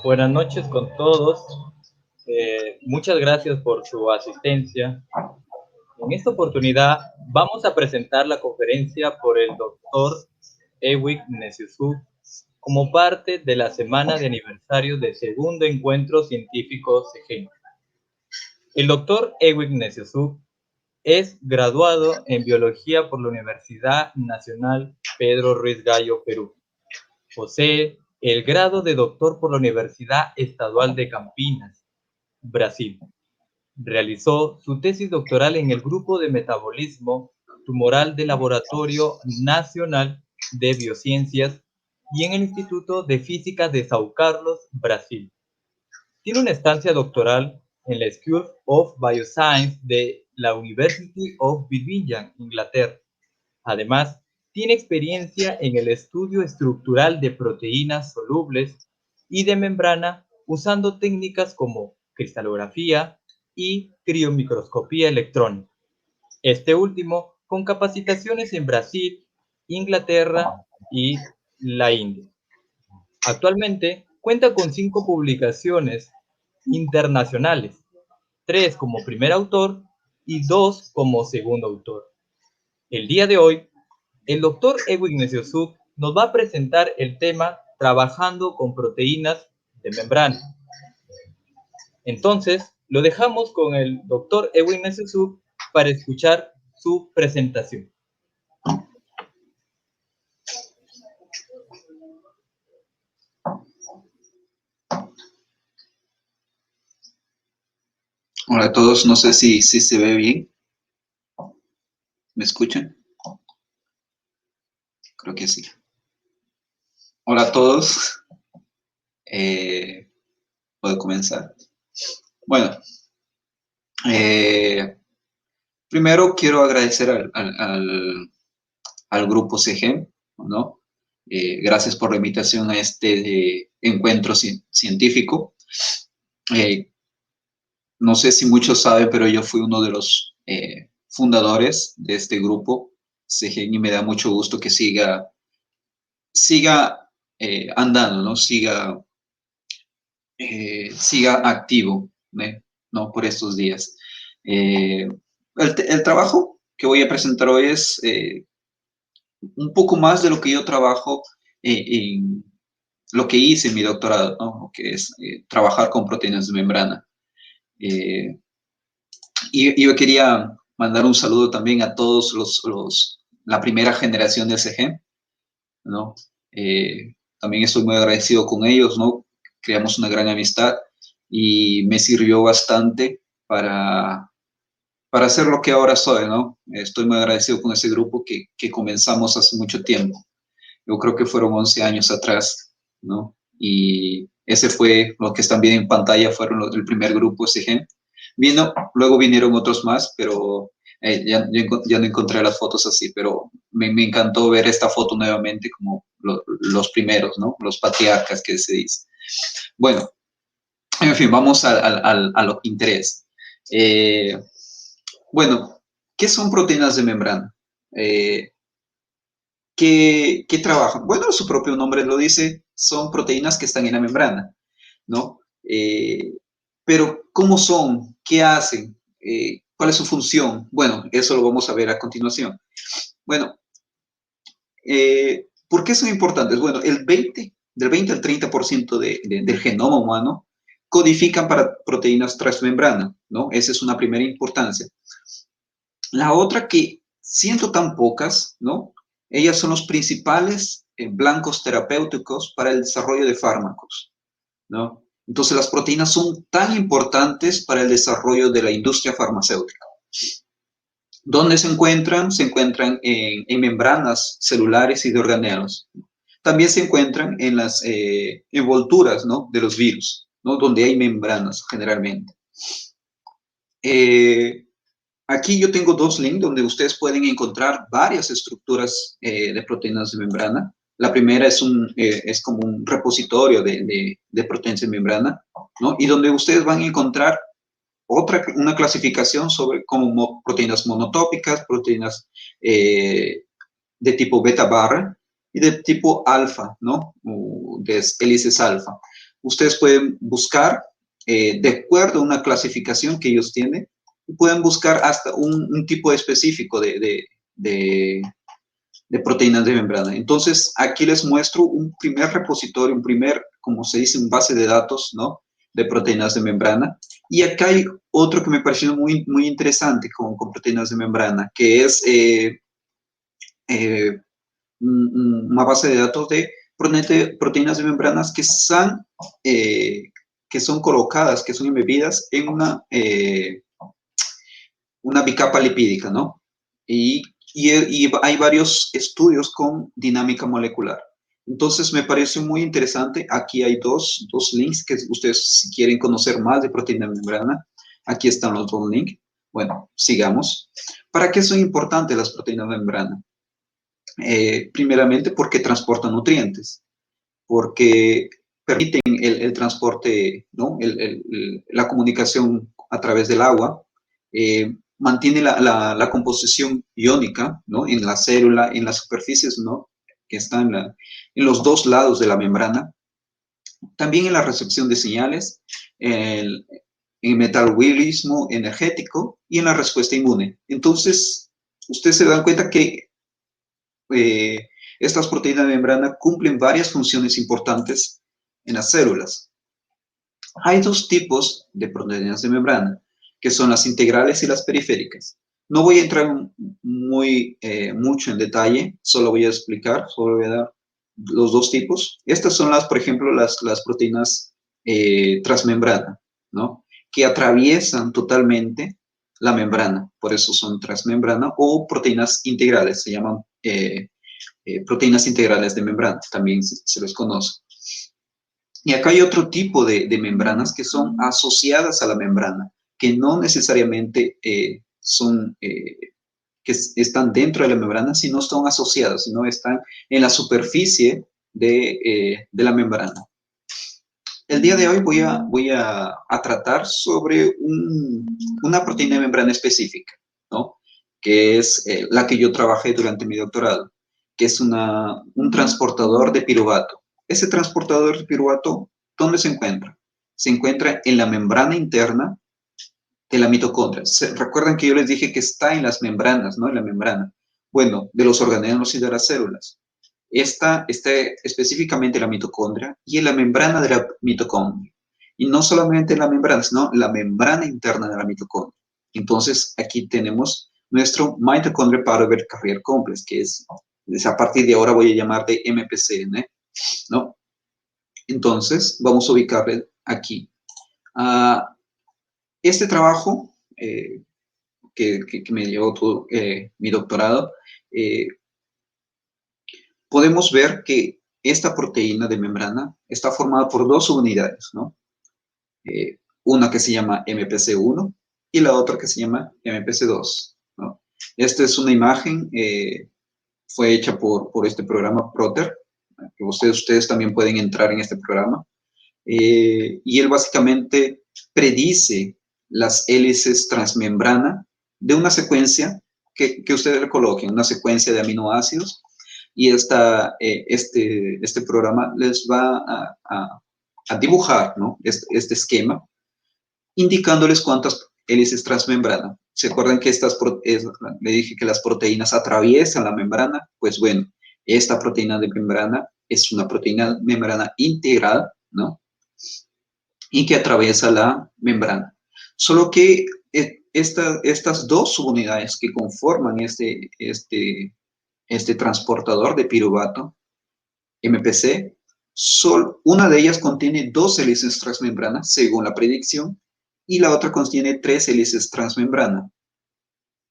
Buenas noches con todos. Muchas gracias por su asistencia. En esta oportunidad vamos a presentar la conferencia por el doctor Ewik Neciusu como parte de la semana de aniversario del segundo encuentro científico CEGEN. El doctor Ewik Neciusu es graduado en biología por la Universidad Nacional Pedro Ruiz Gallo, Perú. Posee el grado de doctor por la Universidad Estadual de Campinas, Brasil. Realizó su tesis doctoral en el Grupo de Metabolismo Tumoral del Laboratorio Nacional de Biociencias y en el Instituto de Física de São Carlos, Brasil. Tiene una estancia doctoral en la School of Bioscience de la University of Birmingham, Inglaterra. Además, tiene experiencia en el estudio estructural de proteínas solubles y de membrana usando técnicas como cristalografía y criomicroscopía electrónica. Este último con capacitaciones en Brasil, Inglaterra y la India. Actualmente cuenta con 5 publicaciones internacionales, 3 como primer autor y 2 como segundo autor. El día de hoy, el doctor Ewik Neciusu nos va a presentar el tema trabajando con proteínas de membrana. Entonces, lo dejamos con el doctor Ewik Neciusu para escuchar su presentación. Hola a todos, no sé si se ve bien. ¿Me escuchan? Creo que sí. Hola a todos. ¿Puedo comenzar? Bueno, primero quiero agradecer al grupo CEGEN, ¿no? Gracias por la invitación a este encuentro científico. No sé si muchos saben, pero yo fui uno de los fundadores de este grupo CEGEN y me da mucho gusto que siga andando, ¿no? Siga activo, ¿no? Por estos días. El trabajo que voy a presentar hoy es un poco más de lo que yo trabajo en lo que hice en mi doctorado, ¿no? Que es trabajar con proteínas de membrana. Y yo quería mandar un saludo también a todos la primera generación del CEGEN, ¿no? También estoy muy agradecido con ellos, ¿no? Creamos una gran amistad y me sirvió bastante para hacer lo que ahora soy, ¿no? Estoy muy agradecido con ese grupo que comenzamos hace mucho tiempo. Yo creo que fueron 11 años atrás, ¿no? Y ese fue, lo que están viendo en pantalla, fueron el primer grupo CEGEN. Luego vinieron otros más, pero ya no encontré las fotos así, pero me encantó ver esta foto nuevamente como los primeros, ¿no? Los patriarcas que se dice. Bueno, en fin, vamos a lo que interesa. Bueno, ¿qué son proteínas de membrana? ¿Qué trabajan? Bueno, su propio nombre lo dice, son proteínas que están en la membrana, ¿no? Pero, ¿cómo son? ¿Qué hacen? ¿Cuál es su función? Bueno, eso lo vamos a ver a continuación. Bueno, ¿por qué son importantes? Bueno, del 20 al 30% del genoma humano codifican para proteínas transmembrana, ¿no? Esa es una primera importancia. La otra que siento tan pocas, ¿no? Ellas son los principales blancos terapéuticos para el desarrollo de fármacos, ¿no? Entonces, las proteínas son tan importantes para el desarrollo de la industria farmacéutica. ¿Dónde se encuentran? Se encuentran en membranas celulares y de organelos. También se encuentran en las envolturas, ¿no? De los virus, ¿no? Donde hay membranas generalmente. Aquí yo tengo 2 links donde ustedes pueden encontrar varias estructuras de proteínas de membrana. La primera es como un repositorio de proteínas de membrana, ¿no? Y donde ustedes van a encontrar una clasificación sobre como proteínas monotópicas, proteínas de tipo beta barra, y de tipo alfa, ¿no? De hélices alfa. Ustedes pueden buscar, de acuerdo a una clasificación que ellos tienen, pueden buscar hasta un tipo específico de proteínas de membrana. Entonces, aquí les muestro un primer repositorio, un primer, como se dice, un base de datos, ¿no? De proteínas de membrana. Y acá hay otro que me pareció muy, muy interesante con proteínas de membrana, que es una base de datos de proteínas de membranas que son colocadas, que son embebidas en una bicapa lipídica, ¿no? Y hay varios estudios con dinámica molecular. Entonces, me parece muy interesante. Aquí hay dos links que ustedes, si quieren conocer más de proteína de membrana, aquí están los dos links. Bueno, sigamos. ¿Para qué son importantes las proteínas de membrana? Primeramente, porque transportan nutrientes, porque permiten el transporte, ¿no? La comunicación a través del agua, mantiene la composición iónica, ¿no? En la célula, en las superficies, ¿no? Que están en los dos lados de la membrana. También en la recepción de señales, en el metabolismo energético y en la respuesta inmune. Entonces, ustedes se dan cuenta que estas proteínas de membrana cumplen varias funciones importantes en las células. Hay dos tipos de proteínas de membrana, que son las integrales y las periféricas. No voy a entrar mucho en detalle, solo voy a dar los dos tipos. Estas son por ejemplo, las proteínas transmembrana, ¿no? Que atraviesan totalmente la membrana, por eso son transmembrana, o proteínas integrales, se llaman proteínas integrales de membrana, también se les conoce. Y acá hay otro tipo de membranas que son asociadas a la membrana, que no necesariamente que están dentro de la membrana, sino son asociadas, sino están en la superficie de la membrana. El día de hoy voy a tratar sobre una proteína de membrana específica, ¿no? Que es la que yo trabajé durante mi doctorado, que es un transportador de piruvato. Ese transportador de piruvato, ¿dónde se encuentra? Se encuentra en la membrana interna de la mitocondria. Recuerdan que yo les dije que está en las membranas, ¿no? En la membrana. Bueno, de los organelos y de las células. Esta está específicamente en la mitocondria y en la membrana de la mitocondria. Y no solamente en la membrana, sino la membrana interna de la mitocondria. Entonces, aquí tenemos nuestro Mitochondrial Powder Carrier Complex, que es a partir de ahora voy a llamar de MPC, ¿no? Entonces, vamos a ubicarle aquí. Este trabajo que me llevó todo mi doctorado, podemos ver que esta proteína de membrana está formada por dos subunidades, ¿no? Una que se llama MPC1 y la otra que se llama MPC2, ¿no? Esta es una imagen, fue hecha por este programa Proter, que ustedes también pueden entrar en este programa, y él básicamente predice las hélices transmembrana de una secuencia que ustedes le coloquen, una secuencia de aminoácidos, y este programa les va a dibujar, ¿no? Este esquema, indicándoles cuántas hélices transmembrana. ¿Se acuerdan que le dije que las proteínas atraviesan la membrana? Pues bueno, esta proteína de membrana es una proteína de membrana integral, ¿no? Y que atraviesa la membrana. Solo que estas dos subunidades que conforman este transportador de piruvato, MPC, una de ellas contiene dos hélices transmembrana, según la predicción, y la otra contiene tres hélices transmembrana,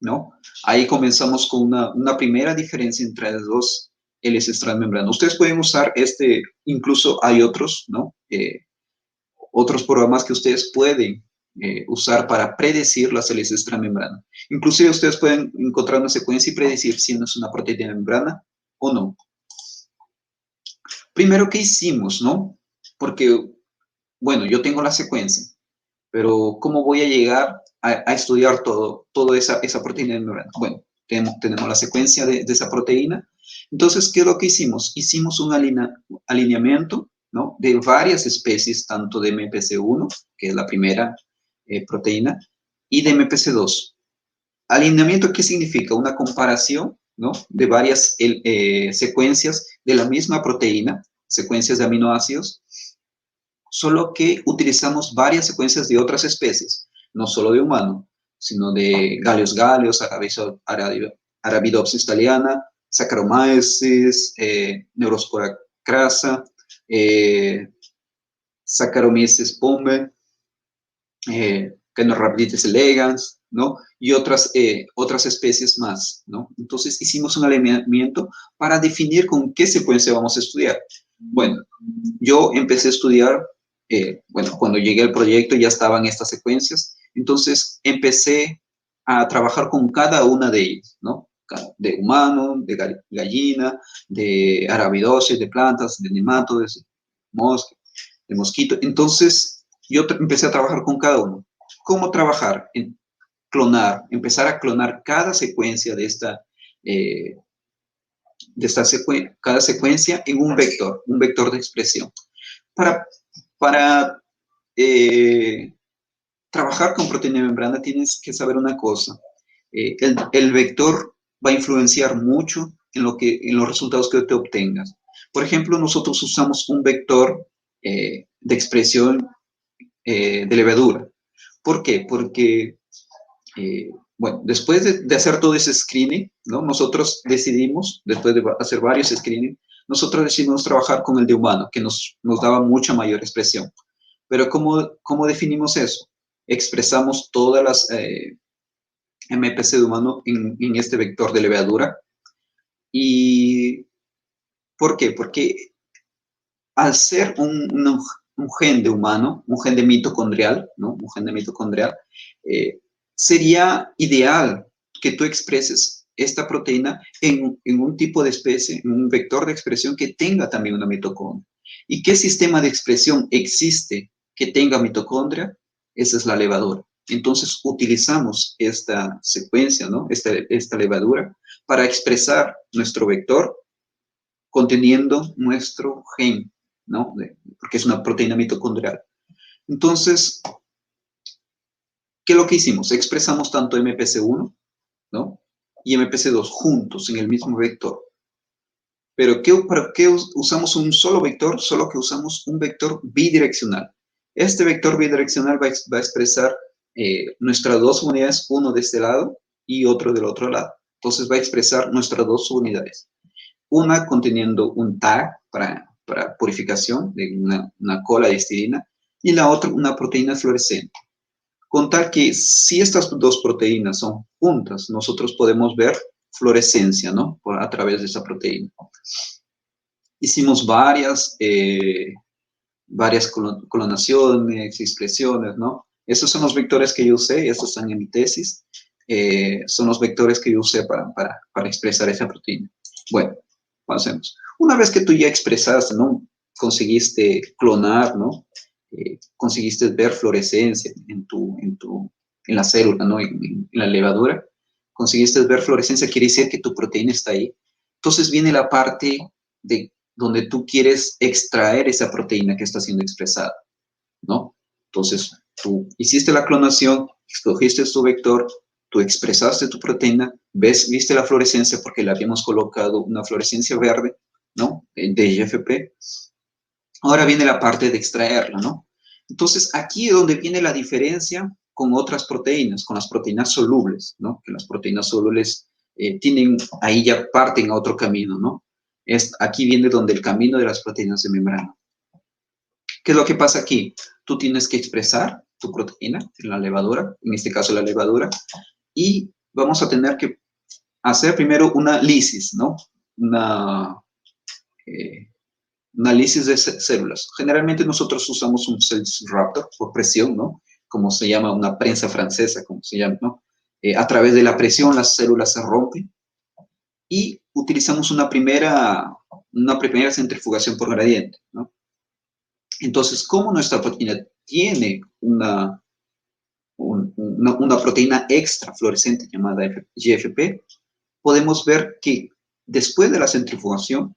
¿no? Ahí comenzamos con una primera diferencia entre las dos hélices transmembrana. Ustedes pueden usar incluso hay otros, ¿no? Otros programas que ustedes pueden usar para predecir las hélices transmembrana. Inclusive ustedes pueden encontrar una secuencia y predecir si no es una proteína de membrana o no. Primero, ¿qué hicimos, no? Porque, bueno, yo tengo la secuencia, pero ¿cómo voy a llegar a estudiar toda esa proteína de membrana? Bueno, tenemos la secuencia de esa proteína Entonces, ¿qué es lo que hicimos? Hicimos un alineamiento, ¿no?, de varias especies, tanto de MPC1, que es la primera proteína, y de MPC2. Alineamiento, ¿qué significa? Una comparación, ¿no?, de varias secuencias de la misma proteína, secuencias de aminoácidos, solo que utilizamos varias secuencias de otras especies, no solo de humano, sino de Galios galeos, Arabidopsis thaliana, Saccharomyces, Neurospora crassa, Saccharomyces pombe, Caenorhabditis elegans, ¿no? Y otras especies más, ¿no? Entonces hicimos un alineamiento para definir con qué secuencia vamos a estudiar. Bueno, yo empecé a estudiar, bueno, cuando llegué al proyecto ya estaban estas secuencias, entonces empecé a trabajar con cada una de ellas, ¿no? De humano, de gallina, de arabidosis, de plantas, de nematodes, de mosquito. Entonces, yo empecé a trabajar con cada uno. ¿Cómo trabajar? En clonar, empezar a clonar cada secuencia de cada secuencia en un vector de expresión. Para trabajar con proteína de membrana tienes que saber una cosa. El vector va a influenciar mucho en los resultados que te obtengas. Por ejemplo, nosotros usamos un vector de expresión de levadura. ¿Por qué? Porque, bueno, después de hacer todo ese screening, ¿no?, nosotros decidimos, después de hacer varios screening, nosotros decidimos trabajar con el de humano, que nos daba mucha mayor expresión. Pero ¿cómo definimos eso? Expresamos todas las MPC de humano en este vector de levadura. ¿Y por qué? Porque al ser un gen de humano, un gen de mitocondrial, ¿no?, un gen de mitocondrial, sería ideal que tú expreses esta proteína en un tipo de especie, en un vector de expresión que tenga también una mitocondria. ¿Y qué sistema de expresión existe que tenga mitocondria? Esa es la levadura. Entonces, utilizamos esta secuencia, ¿no?, esta levadura para expresar nuestro vector conteniendo nuestro gen, ¿no?, porque es una proteína mitocondrial. Entonces, ¿qué es lo que hicimos? Expresamos tanto MPC1, ¿no?, y MPC2 juntos en el mismo vector. Pero ¿para qué usamos un solo vector? Solo que usamos un vector bidireccional. Este vector bidireccional va a expresar nuestras dos unidades, uno de este lado y otro del otro lado. Entonces va a expresar nuestras dos unidades. Una conteniendo un tag para purificación de una cola de histidina y la otra una proteína fluorescente. Con tal que si estas dos proteínas son juntas, nosotros podemos ver fluorescencia, ¿no?, a través de esa proteína. Hicimos varias clonaciones, expresiones, ¿no? Esos son los vectores que yo usé, estos están en mi tesis, son los vectores que yo usé para expresar esa proteína. Bueno, pasemos. Una vez que tú ya expresaste, ¿no?, conseguiste clonar, ¿no?, conseguiste ver fluorescencia en la célula, ¿no?, en la levadura, conseguiste ver fluorescencia, quiere decir que tu proteína está ahí. Entonces viene la parte de donde tú quieres extraer esa proteína que está siendo expresada, ¿no? Entonces, tú hiciste la clonación, escogiste tu vector, tú expresaste tu proteína, viste la fluorescencia porque le habíamos colocado una fluorescencia verde, ¿no?, de IFP. Ahora viene la parte de extraerla, ¿no? Entonces, aquí es donde viene la diferencia con otras proteínas, con las proteínas solubles, ¿no? Que las proteínas solubles ahí ya parten a otro camino, ¿no? Aquí viene donde el camino de las proteínas de membrana. ¿Qué es lo que pasa aquí? Tú tienes que expresar tu proteína en la levadura, en este caso la levadura, y vamos a tener que hacer primero una lisis, ¿no? Una lisis de células. Generalmente nosotros usamos un cell disruptor por presión, ¿no? Como se llama, una prensa francesa, como se llama, ¿no? A través de la presión las células se rompen y utilizamos una primera centrifugación por gradiente, ¿no? Entonces, como nuestra proteína tiene una proteína extra fluorescente llamada GFP, podemos ver que después de la centrifugación,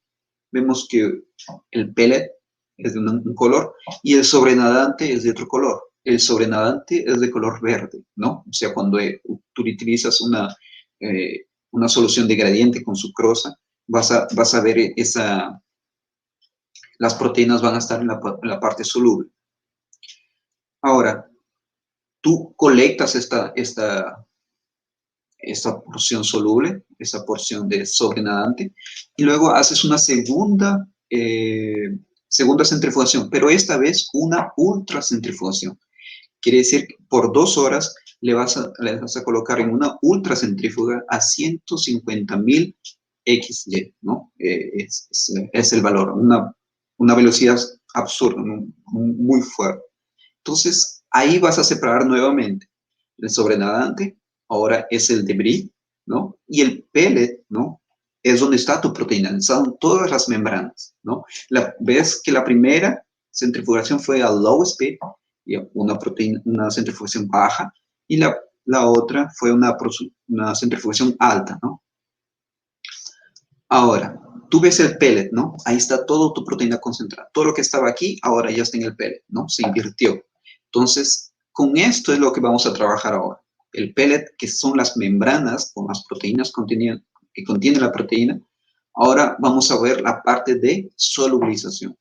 vemos que el pellet es de un color y el sobrenadante es de otro color. El sobrenadante es de color verde, ¿no? O sea, cuando tú utilizas una solución de gradiente con sucrosa, vas a ver las proteínas van a estar en la parte soluble. Ahora, tú colectas esta porción soluble, esta porción de sobrenadante, y luego haces una segunda centrifugación, pero esta vez una ultracentrifugación. Quiere decir que por 2 horas le vas a colocar en una ultracentrífuga a 150.000 XY, ¿no? Es el valor, una velocidad absurda, muy fuerte. Entonces, ahí vas a separar nuevamente el sobrenadante, ahora es el debris, ¿no? Y el pellet, ¿no? Es donde está tu proteína, están todas las membranas, ¿no? Ves que la primera centrifugación fue a low speed, y una centrifugación baja, y la otra fue una centrifugación alta, ¿no? Ahora, tú ves el pellet, ¿no? Ahí está toda tu proteína concentrada. Todo lo que estaba aquí, ahora ya está en el pellet, ¿no? Se invirtió. Entonces, con esto es lo que vamos a trabajar ahora. El pellet, que son las membranas con las proteínas que contiene la proteína. Ahora vamos a ver la parte de solubilización.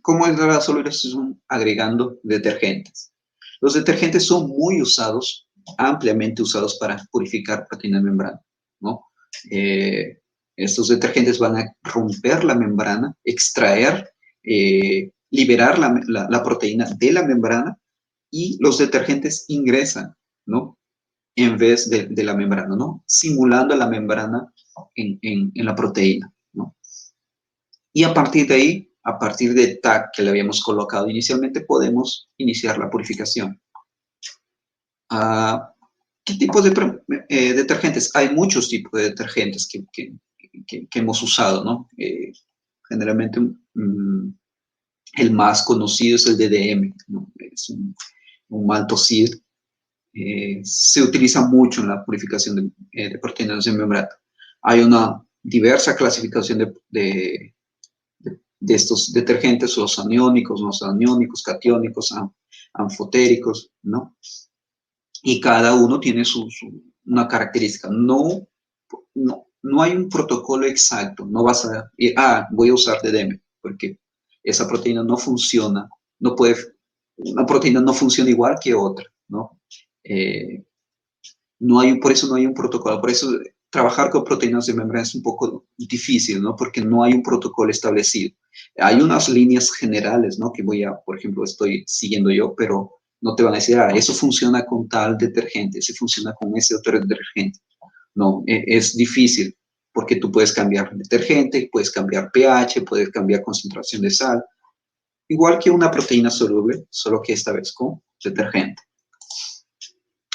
¿Cómo es la solubilización? Agregando detergentes. Los detergentes son muy usados, ampliamente usados para purificar proteína de membrana, ¿no? Estos detergentes van a romper la membrana, extraer, liberar la proteína de la membrana y los detergentes ingresan, ¿no? En vez de la membrana, ¿no? Simulando la membrana en la proteína, ¿no? Y a partir de ahí, a partir del tag que le habíamos colocado inicialmente, podemos iniciar la purificación. ¿Qué tipos de detergentes? Hay muchos tipos de detergentes que hemos usado, ¿no? Generalmente el más conocido es el DDM, ¿no? Es un maltodextrin. Se utiliza mucho en la purificación de proteínas de membrana. Hay una diversa clasificación de estos detergentes, los aniónicos, no aniónicos, catiónicos, anfotéricos, ¿no? Y cada uno tiene una característica. No hay un protocolo exacto. No vas a ir, voy a usar DDM, porque esa proteína no funciona, una proteína no funciona igual que otra, ¿no? Por eso no hay un protocolo. Por eso trabajar con proteínas de membrana es un poco difícil, ¿no? Porque no hay un protocolo establecido. Hay unas líneas generales, ¿no? Que por ejemplo, estoy siguiendo yo, pero no te van a decir, eso funciona con tal detergente, eso funciona con ese otro detergente. No, es difícil, porque tú puedes cambiar detergente, puedes cambiar pH, puedes cambiar concentración de sal, igual que una proteína soluble, solo que esta vez con detergente.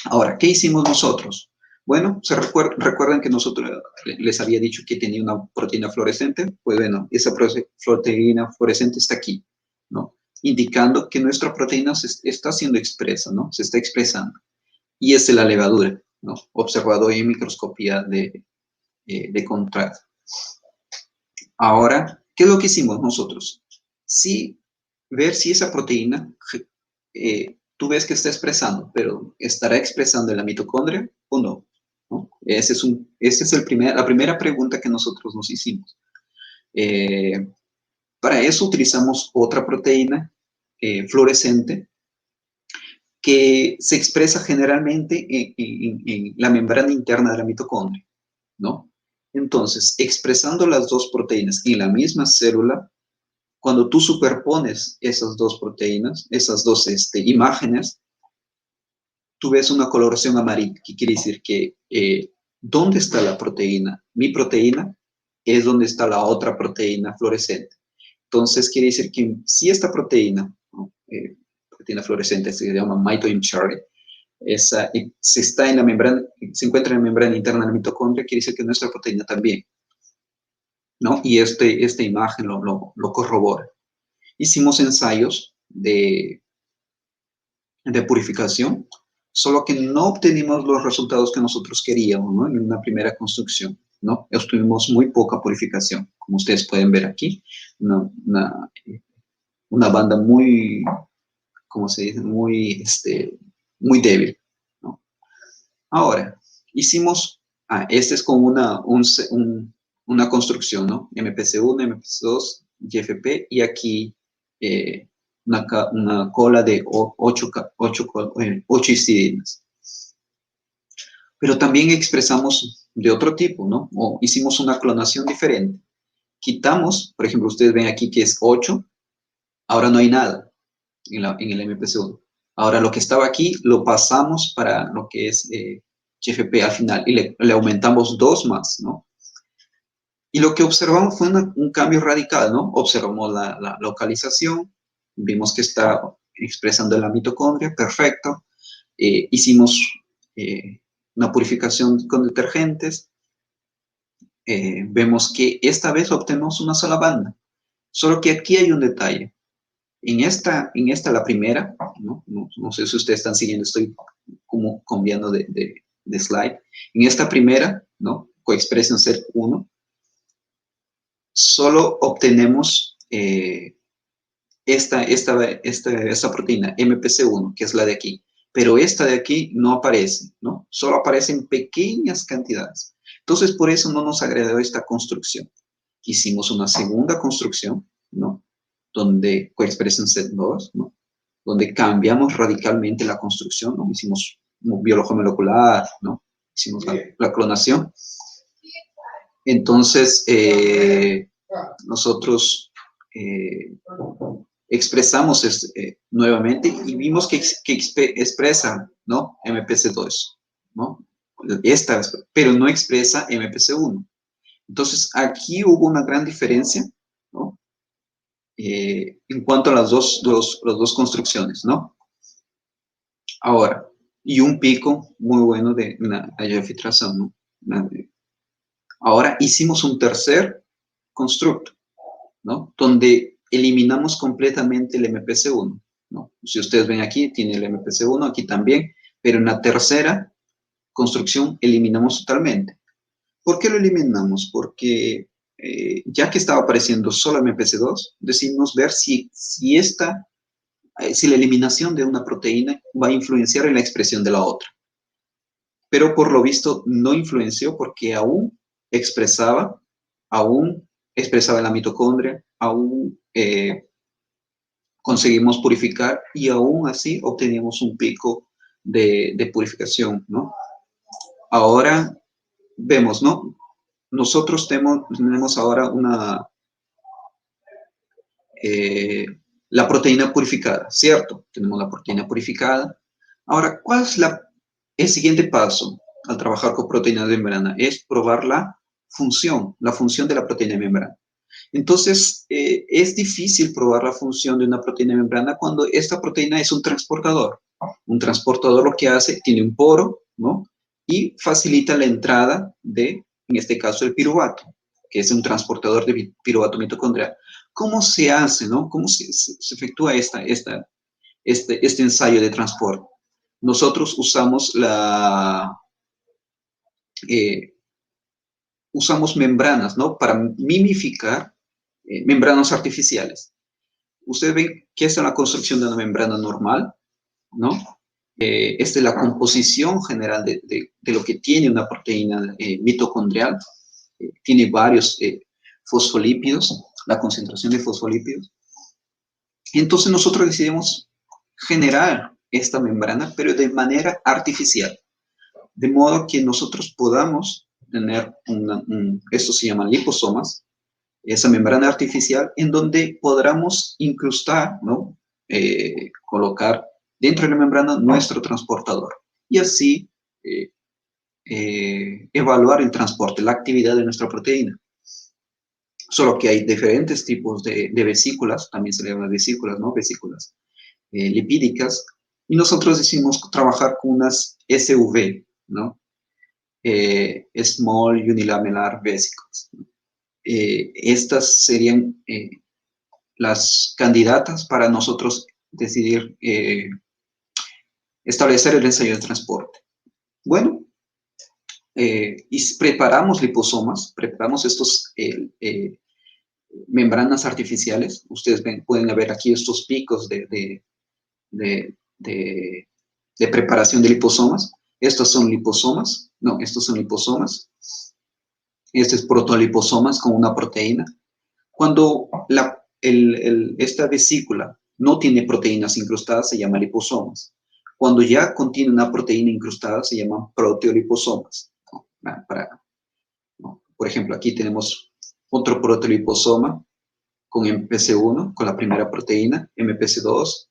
Ahora, ¿qué hicimos nosotros? Bueno, recuerdan que nosotros les había dicho que tenía una proteína fluorescente. Pues bueno, esa proteína fluorescente está aquí, ¿no? Indicando que nuestra proteína está siendo expresa, ¿no? Se está expresando. Y es de la levadura, ¿no? Observado en microscopía de contraste. Ahora, ¿qué es lo que hicimos nosotros? Ver si esa proteína tú ves que está expresando, pero ¿estará expresando en la mitocondria o no? ¿No? Esa es la primera pregunta que nosotros nos hicimos. Para eso utilizamos otra proteína fluorescente que se expresa generalmente en la membrana interna de la mitocondria, ¿no? Entonces, expresando las dos proteínas en la misma célula, cuando tú superpones esas dos proteínas, esas dos imágenes, tú ves una coloración amarilla, que quiere decir que ¿dónde está la proteína? Mi proteína es donde está la otra proteína fluorescente. Entonces, quiere decir que si esta proteína, ¿no? Proteína fluorescente, se llama mitoin Charlie, se encuentra en la membrana interna de la mitocondria, quiere decir que nuestra proteína también, ¿no? Y esta imagen lo corrobora. Hicimos ensayos de purificación, solo que no obtenimos los resultados que nosotros queríamos, ¿no? En una primera construcción. ¿no? Obtuvimos muy poca purificación, como ustedes pueden ver aquí, una banda muy, ¿cómo se dice? Muy, muy débil, ¿no? Ahora, hicimos, este es como una construcción, ¿no? MPC1, MPC2, GFP, y aquí una cola de 8 histidinas. Pero también expresamos de otro tipo, ¿no? O hicimos una clonación diferente. Quitamos, por ejemplo, ustedes ven aquí que es 8, ahora no hay nada en el MPC1. Ahora lo que estaba aquí lo pasamos para lo que es GFP al final y le aumentamos 2 más, ¿no? Y lo que observamos fue un cambio radical, ¿no? Observamos la localización, vimos que está expresando la mitocondria, perfecto. Hicimos una purificación con detergentes. Vemos que esta vez obtenemos una sola banda. Solo que aquí hay un detalle. En esta la primera, no sé si ustedes están siguiendo, estoy como cambiando de slide. En esta primera, ¿no? Coexpression Set 1, solo obtenemos esta proteína, MPC1, que es la de aquí. Pero esta de aquí no aparece, ¿no? Solo aparece en pequeñas cantidades. Entonces, por eso no nos agradó esta construcción. Hicimos una segunda construcción, ¿no? Donde coexpression set 2, ¿no? Donde cambiamos radicalmente la construcción, ¿no? Hicimos biología molecular, ¿no? Hicimos la clonación. Entonces, nosotros expresamos nuevamente y vimos que expresa, ¿no? MPC2, ¿no? Pero no expresa MPC1. Entonces, aquí hubo una gran diferencia, ¿no? En cuanto a las dos construcciones, ¿no? Ahora, y un pico muy bueno de la filtración, ¿no? Ahora hicimos un tercer constructo, ¿no? Donde eliminamos completamente el MPC1, ¿no? Si ustedes ven aquí, tiene el MPC1, aquí también, pero en la tercera construcción eliminamos totalmente. ¿Por qué lo eliminamos? Porque ya que estaba apareciendo solo MPC2, decidimos ver si la eliminación de una proteína va a influenciar en la expresión de la otra. Pero por lo visto no influenció porque aún expresaba en la mitocondria, aún conseguimos purificar y aún así obteníamos un pico de purificación, ¿no? Ahora vemos, ¿no? Nosotros tenemos ahora la proteína purificada, ¿cierto? Tenemos la proteína purificada. Ahora, ¿cuál es el siguiente paso al trabajar con proteínas de membrana? Es probar la función de la proteína de membrana. Entonces, es difícil probar la función de una proteína de membrana cuando esta proteína es un transportador. Un transportador lo que hace, tiene un poro, ¿no? Y facilita la entrada en este caso, el piruvato, que es un transportador de piruvato mitocondrial. ¿Cómo se hace, no? ¿Cómo se efectúa este ensayo de transporte? Nosotros usamos usamos membranas, ¿no? Para mimificar membranas artificiales. Ustedes ven que esta es la construcción de una membrana normal, ¿no? Esta es la composición general de lo que tiene una proteína mitocondrial. Tiene varios fosfolípidos, la concentración de fosfolípidos. Entonces nosotros decidimos generar esta membrana, pero de manera artificial, de modo que nosotros podamos tener esto se llama liposomas, esa membrana artificial en donde podamos incrustar, ¿no? Colocar dentro de la membrana nuestro transportador y así evaluar el transporte, la actividad de nuestra proteína. Solo que hay diferentes tipos de vesículas, también se le llama vesículas, ¿no? Vesículas lipídicas, y nosotros decidimos trabajar con unas SV, ¿no? Small Unilamellar Vesicles. Estas serían las candidatas para nosotros decidir establecer el ensayo de transporte. Bueno, y preparamos liposomas, preparamos estos membranas artificiales. Ustedes pueden ver aquí estos picos de preparación de liposomas. Estos son liposomas, no, estos son liposomas. Este es protoliposomas con una proteína. Cuando esta vesícula no tiene proteínas incrustadas, se llama liposomas. Cuando ya contiene una proteína incrustada, se llaman proteoliposomas. Por ejemplo, aquí tenemos otro protoliposoma con MPC1, con la primera proteína, MPC2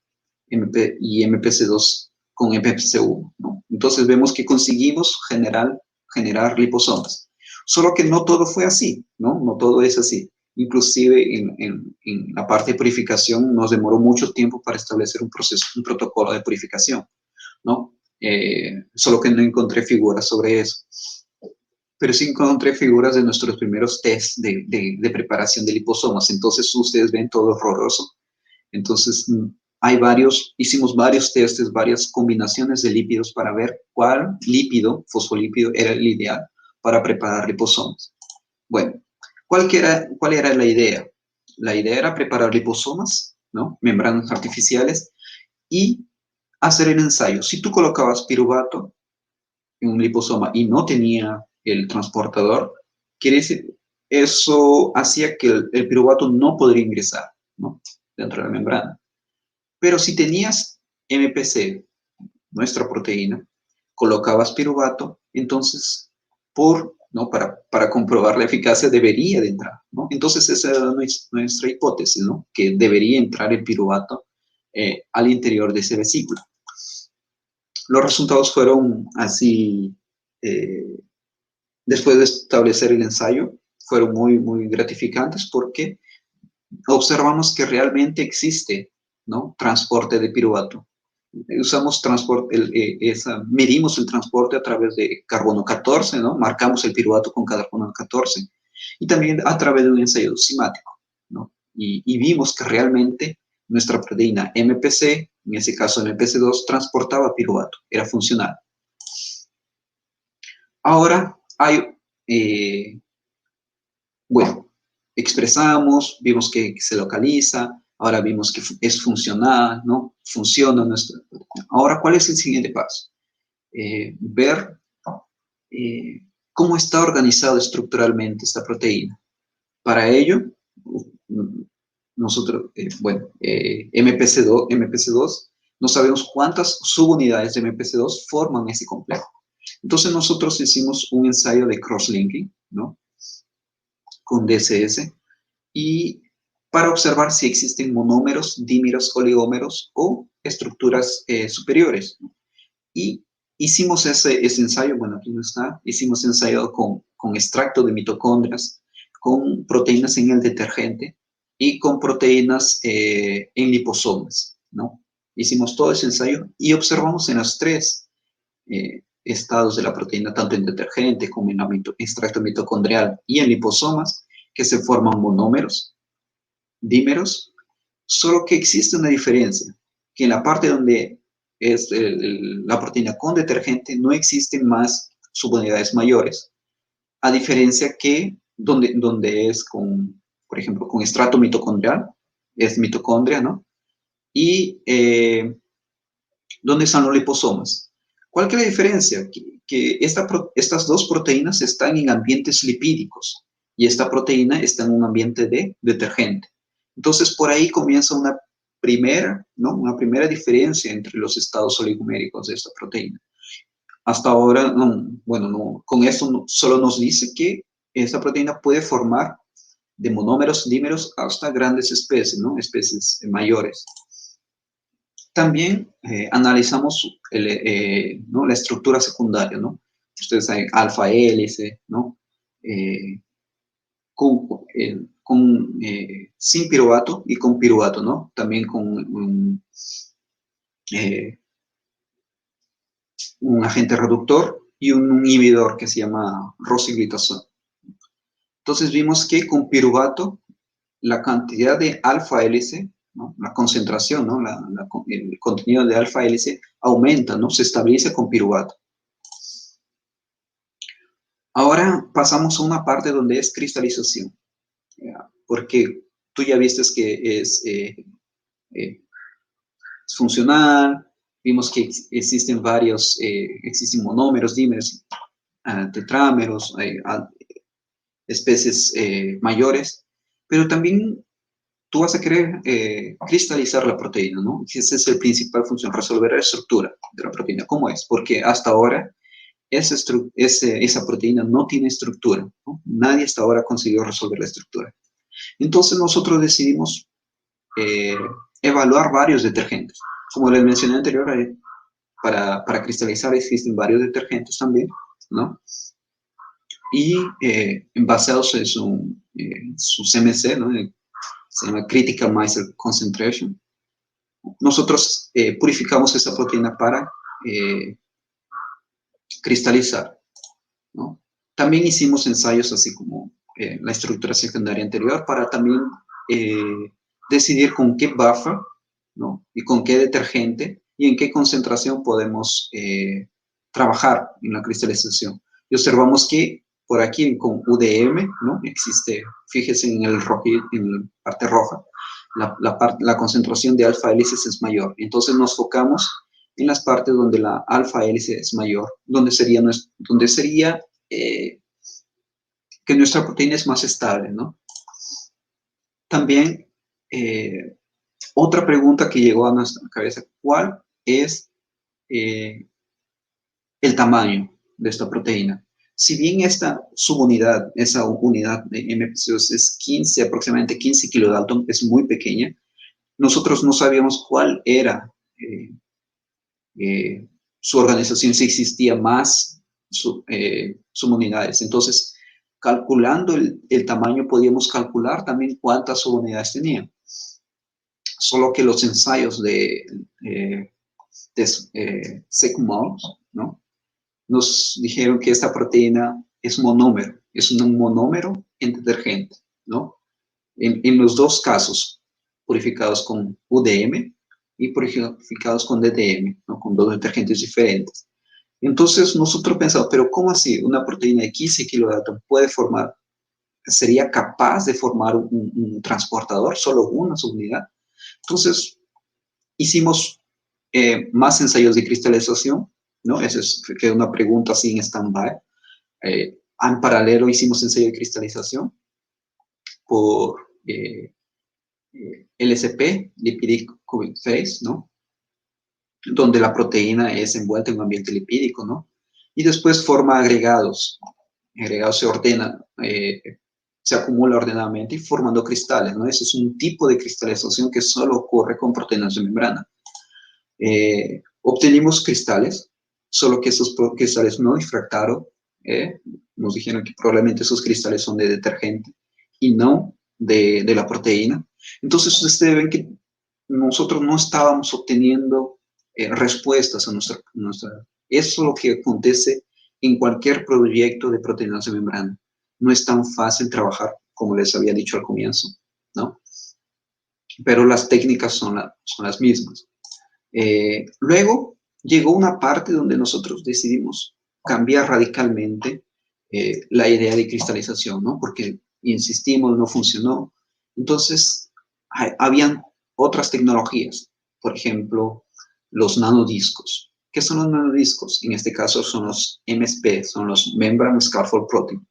y MPC2 con MPC1, ¿no? Entonces vemos que conseguimos generar liposomas. Solo que no todo fue así, ¿no? No todo es así. Inclusive en la parte de purificación nos demoró mucho tiempo para establecer un protocolo de purificación, ¿no? Solo que no encontré figuras sobre eso. Pero sí encontré figuras de nuestros primeros tests de preparación de liposomas. Entonces ustedes ven todo horroroso. Entonces hicimos varios testes, varias combinaciones de lípidos para ver cuál lípido, fosfolípido, era el ideal para preparar liposomas. Bueno, ¿cuál era la idea? La idea era preparar liposomas, ¿no? Membranas artificiales, y hacer el ensayo. Si tú colocabas piruvato en un liposoma y no tenía el transportador, quiere decir, eso hacía que el piruvato no podría ingresar, ¿no? Dentro de la membrana. Pero si tenías MPC, nuestra proteína, colocabas piruvato, entonces, ¿no? para comprobar la eficacia debería de entrar, ¿no? Entonces esa era nuestra hipótesis, ¿no? Que debería entrar el piruvato al interior de ese vesículo. Los resultados fueron así, después de establecer el ensayo, fueron muy, muy gratificantes porque observamos que realmente existe, ¿no? Transporte de piruvato. Usamos medimos el transporte a través de carbono 14, ¿no? Marcamos el piruvato con carbono 14, y también a través de un ensayo enzimático, ¿no? Y vimos que realmente nuestra proteína MPC, en ese caso MPC2, transportaba piruvato, era funcional. Ahora bueno, expresamos, vimos que se localiza, ahora vimos que es funcional, ¿no? Funciona nuestra. Ahora, ¿cuál es el siguiente paso? Ver cómo está organizado estructuralmente esta proteína. Para ello, nosotros, MPC2, no sabemos cuántas subunidades de MPC2 forman ese complejo. Entonces nosotros hicimos un ensayo de cross-linking, ¿no? Con DSS, y para observar si existen monómeros, dímeros, oligómeros o estructuras superiores. Y hicimos ese ensayo, bueno, aquí no está, hicimos ensayo con extracto de mitocondrias, con proteínas en el detergente y con proteínas en liposomas, ¿no? Hicimos todo ese ensayo y observamos en los tres estados de la proteína, tanto en detergente como en extracto mitocondrial y en liposomas, que se forman monómeros, dímeros, solo que existe una diferencia, que en la parte donde es la proteína con detergente no existen más subunidades mayores, a diferencia que donde es por ejemplo, con estrato mitocondrial, es mitocondria, ¿no? Y donde están los liposomas. ¿Cuál es la diferencia? Que estas dos proteínas están en ambientes lipídicos y esta proteína está en un ambiente de detergente. Entonces, por ahí comienza una primera, ¿no? Una primera diferencia entre los estados oligoméricos de esta proteína. Hasta ahora, con esto solo nos dice que esta proteína puede formar de monómeros, dímeros, hasta grandes especies, ¿no? Especies mayores. También analizamos ¿no? la estructura secundaria, ¿no? Ustedes saben, alfa hélice, ¿no? Sin piruvato y con piruvato, ¿no? También con un agente reductor y un inhibidor que se llama rosiglitazol. Entonces vimos que con piruvato la cantidad de alfa hélice, ¿no? La concentración, ¿no? El contenido de alfa hélice aumenta, ¿no? Se estabiliza con piruvato. Ahora pasamos a una parte donde es cristalización, ¿ya? Porque tú ya viste que es funcional, vimos que existen varios, existen monómeros, dímeros, tetrámeros, especies mayores, pero también tú vas a querer cristalizar la proteína, ¿no? Esa es la principal función, resolver la estructura de la proteína. ¿Cómo es? Porque hasta ahora esa proteína no tiene estructura, ¿no? Nadie hasta ahora consiguió resolver la estructura. Entonces nosotros decidimos eh, evaluar varios detergentes. Como les mencioné anterior, para cristalizar existen varios detergentes también, ¿no? Y basados en su CMC, ¿no? Se llama Critical Mice Concentration. Nosotros purificamos esa proteína para cristalizar, ¿no? También hicimos ensayos así como la estructura secundaria anterior para también decidir con qué buffer, ¿no? Y con qué detergente y en qué concentración podemos trabajar en la cristalización. Y observamos que por aquí con UDM, ¿no? Existe, fíjese en el en la parte roja, la concentración de alfa hélices es mayor. Entonces nos focamos en las partes donde la alfa hélice es mayor, donde sería que nuestra proteína es más estable, ¿no? También, otra pregunta que llegó a nuestra cabeza, ¿cuál es el tamaño de esta proteína? Si bien esta subunidad, esa unidad de MPCOs es 15, aproximadamente 15 kilodalton, es muy pequeña, nosotros no sabíamos cuál era su organización, si existía más subunidades. Entonces, calculando el tamaño, podíamos calcular también cuántas subunidades tenía. Solo que los ensayos de Secumol, ¿no? Nos dijeron que esta proteína es monómero, es un monómero en detergente, ¿no? En los dos casos, purificados con UDM y purificados con DDM, ¿no? Con dos detergentes diferentes. Entonces nosotros pensamos, pero ¿cómo así? Una proteína de 15 kilodalton puede formar, sería capaz de formar un transportador, solo una subunidad. Entonces hicimos más ensayos de cristalización, ¿no? Esa quedó una pregunta así en stand-by. En paralelo hicimos ensayo de cristalización por LSP, Lipidic Cubic Phase, ¿no? Donde la proteína es envuelta en un ambiente lipídico, ¿no? Y después forma agregados. Agregados se ordena, se acumula ordenadamente y formando cristales, ¿no? Ese es un tipo de cristalización que solo ocurre con proteínas de membrana. Obtenimos cristales, solo que esos cristales no difractaron. Nos dijeron que probablemente esos cristales son de detergente y no de la proteína. Entonces ustedes ven que nosotros no estábamos obteniendo respuestas a nuestra. Eso es lo que acontece en cualquier proyecto de proteínas de membrana. No es tan fácil trabajar como les había dicho al comienzo, ¿no? Pero las técnicas son las mismas. Luego llegó una parte donde nosotros decidimos cambiar radicalmente la idea de cristalización, ¿no? Porque insistimos, no funcionó. Entonces, habían otras tecnologías, por ejemplo, los nanodiscos. ¿Qué son los nanodiscos? En este caso son los MSP, son los Membrane Scaffold Protein.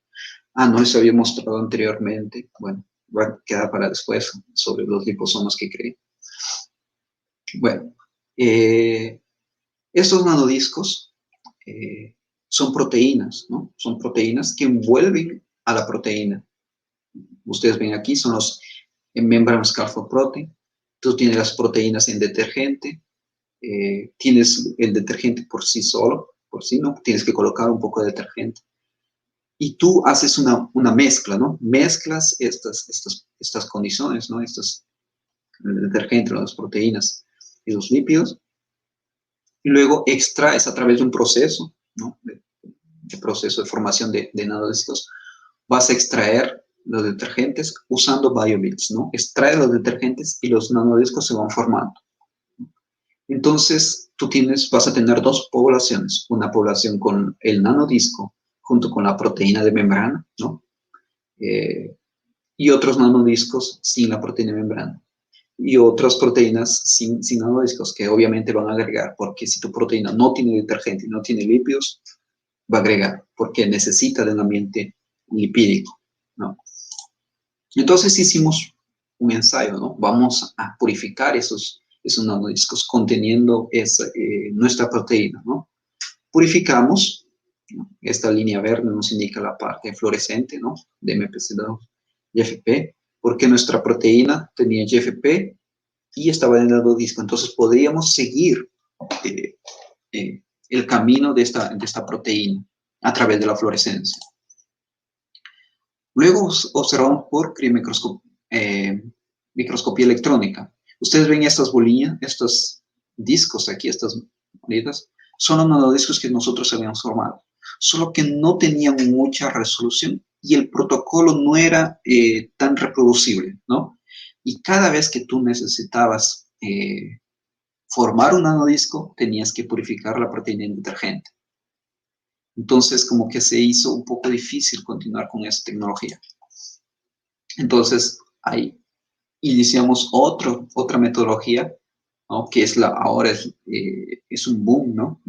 No, eso había mostrado anteriormente. Bueno, queda para después sobre los liposomas que creé. Bueno, estos nanodiscos son proteínas, ¿no? Son proteínas que envuelven a la proteína. Ustedes ven aquí, son los membrane scaffold protein. Tú tienes las proteínas en detergente, tienes el detergente por sí solo, por sí, ¿no? Tienes que colocar un poco de detergente. Y tú haces una mezcla, ¿no? Mezclas estas condiciones, ¿no? El detergente, las proteínas y los lípidos, y luego extraes a través de un proceso, ¿no? de proceso de formación de nanodiscos, vas a extraer los detergentes usando BioBits, ¿no? Extraes los detergentes y los nanodiscos se van formando. Entonces, vas a tener dos poblaciones, una población con el nanodisco junto con la proteína de membrana, ¿no? Y otros nanodiscos sin la proteína de membrana. Y otras proteínas sin nanodiscos que obviamente van a agregar, porque si tu proteína no tiene detergente y no tiene lípidos, va a agregar, porque necesita de un ambiente lipídico, ¿no? Entonces hicimos un ensayo, ¿no? Vamos a purificar esos nanodiscos conteniendo nuestra proteína, ¿no? Purificamos, ¿no? Esta línea verde nos indica la parte fluorescente, ¿no? De MPC2 y FP, porque nuestra proteína tenía GFP y estaba en el nanodisco, entonces podríamos seguir el camino de esta proteína a través de la fluorescencia. Luego observamos por microscopía electrónica. Ustedes ven estas bolinas, estos discos aquí, estas bolitas, son los nanodiscos que nosotros habíamos formado, solo que no tenían mucha resolución y el protocolo no era tan reproducible, ¿no? Y cada vez que tú necesitabas formar un nanodisco, tenías que purificar la proteína en detergente. Entonces, como que se hizo un poco difícil continuar con esa tecnología. Entonces, ahí iniciamos otra metodología, ¿no? Que ahora es un boom, ¿no?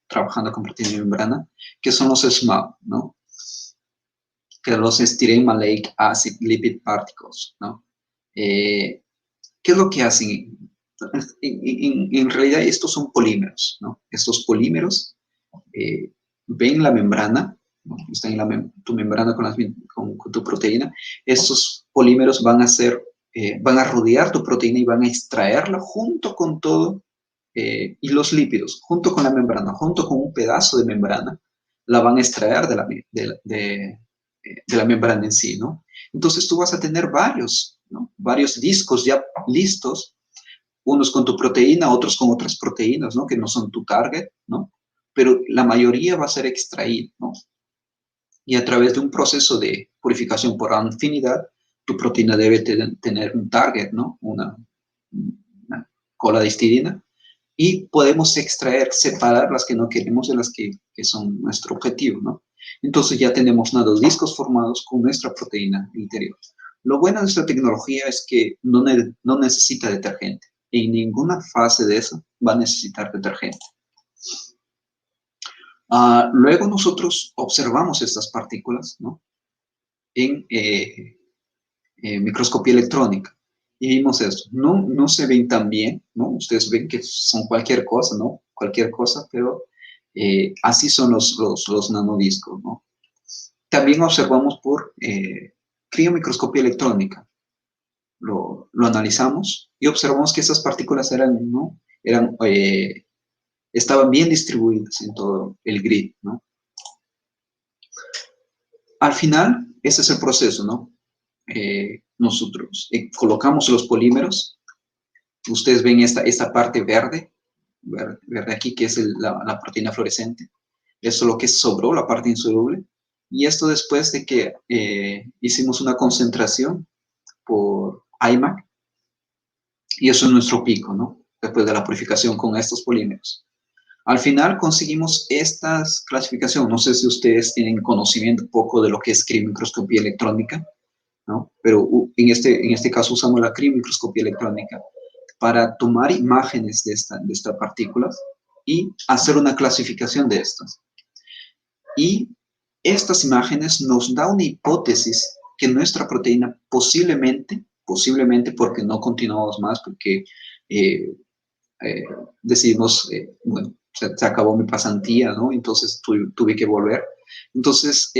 Trabajando con proteína de membrana, que son los SMAP, ¿no? Que los Styrene Maleic Acid Lipid Particles, ¿no? ¿Qué es lo que hacen? En realidad, estos son polímeros, ¿no? Estos polímeros ven la membrana, ¿no? Están en tu membrana con tu proteína. Estos polímeros van a rodear tu proteína y van a extraerla junto con todo, y los lípidos, junto con la membrana, junto con un pedazo de membrana, la van a extraer de la membrana en sí, ¿no? Entonces tú vas a tener varios, ¿no? Varios discos ya listos, unos con tu proteína, otros con otras proteínas, ¿no? Que no son tu target, ¿no? Pero la mayoría va a ser extraída, ¿no? Y a través de un proceso de purificación por afinidad, tu proteína debe tener un target, ¿no? Una cola de histidina, y podemos separar las que no queremos de las que son nuestro objetivo, ¿no? Entonces ya tenemos nanodiscos formados con nuestra proteína interior. Lo bueno de esta tecnología es que no necesita detergente. En ninguna fase de eso va a necesitar detergente. Luego nosotros observamos estas partículas, ¿no? En microscopía electrónica. Y vimos eso. No se ven tan bien, ¿no? Ustedes ven que son cualquier cosa, ¿no? Cualquier cosa, pero así son los nanodiscos, ¿no? También observamos por criomicroscopía electrónica. Lo analizamos y observamos que esas partículas estaban bien distribuidas en todo el grid, ¿no? Al final, ese es el proceso, ¿no? Nosotros colocamos los polímeros. Ustedes ven esta parte verde aquí, que es la proteína fluorescente. Eso es lo que sobró, la parte insoluble. Y esto después de que hicimos una concentración por IMAC. Y eso es nuestro pico, ¿no? Después de la purificación con estos polímeros. Al final conseguimos esta clasificación. No sé si ustedes tienen conocimiento un poco de lo que es criomicroscopía electrónica, ¿no? Pero en este caso usamos la criomicroscopía electrónica para tomar imágenes de estas partículas y hacer una clasificación de estas. Y estas imágenes nos da una hipótesis que nuestra proteína posiblemente, porque no continuamos más, porque decidimos, bueno, se acabó mi pasantía, ¿no? Entonces tuve que volver. Entonces,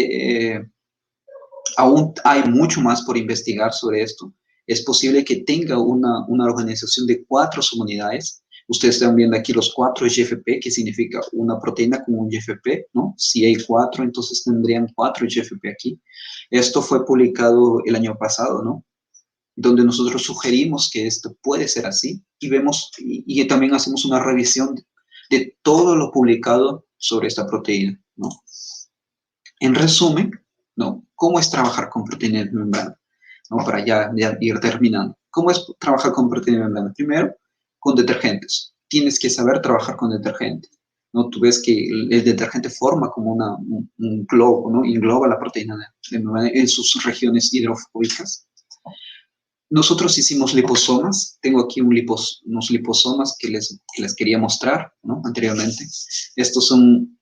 aún hay mucho más por investigar sobre esto. Es posible que tenga una organización de 4 subunidades. Ustedes están viendo aquí los 4 GFP, que significa una proteína con un GFP, ¿no? Si hay 4, entonces tendrían 4 GFP aquí. Esto fue publicado el año pasado, ¿no? Donde nosotros sugerimos que esto puede ser así y vemos, y también hacemos una revisión de todo lo publicado sobre esta proteína, ¿no? En resumen, ¿no? ¿Cómo es trabajar con proteína de membrana? ¿No? Para ya ir terminando. ¿Cómo es trabajar con proteína de membrana? Primero, con detergentes. Tienes que saber trabajar con detergentes. ¿no? Tú ves que el detergente forma como un globo, ¿no? Engloba la proteína de membrana en sus regiones hidrofóbicas. Nosotros hicimos liposomas. Tengo aquí unos liposomas que les quería mostrar, ¿no? Anteriormente. Estos son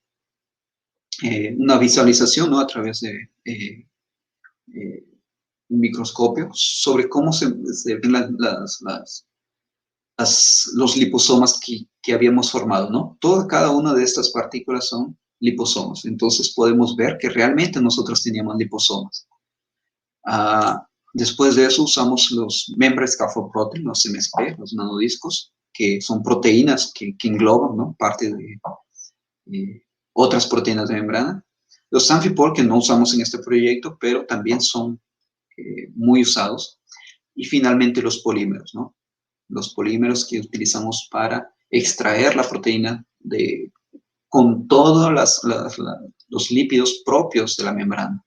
una visualización, ¿no? A través de un microscopio sobre cómo se ven los liposomas que habíamos formado, ¿no? Cada una de estas partículas son liposomas. Entonces podemos ver que realmente nosotros teníamos liposomas. Después de eso usamos los membrane scaffold protein, los MSP, los nanodiscos, que son proteínas que engloban, ¿no? Parte de otras proteínas de membrana. Los Amphipol, que no usamos en este proyecto, pero también son muy usados. Y finalmente los polímeros, ¿no? Los polímeros que utilizamos para extraer la proteína con todos los lípidos propios de la membrana.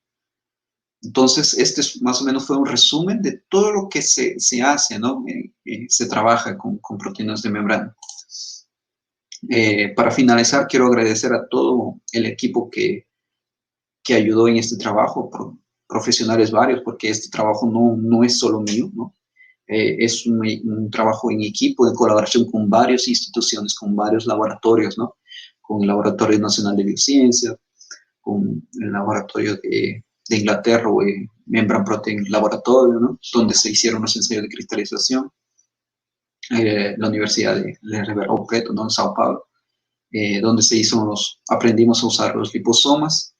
Entonces, más o menos fue un resumen de todo lo que se hace, ¿no? Se trabaja con proteínas de membrana. Para finalizar, quiero agradecer a todo el equipo que ayudó en este trabajo, profesionales varios, porque este trabajo no es solo mío, ¿no? Es un trabajo en equipo, de colaboración con varias instituciones, con varios laboratorios, ¿no? Con el Laboratorio Nacional de Biociencia, con el laboratorio de Inglaterra, o Membrane Protein Laboratorio, ¿no? Donde se hicieron los ensayos de cristalización. La Universidad de Ribeirão Preto, ¿no? En Sao Paulo, donde aprendimos a usar los liposomas.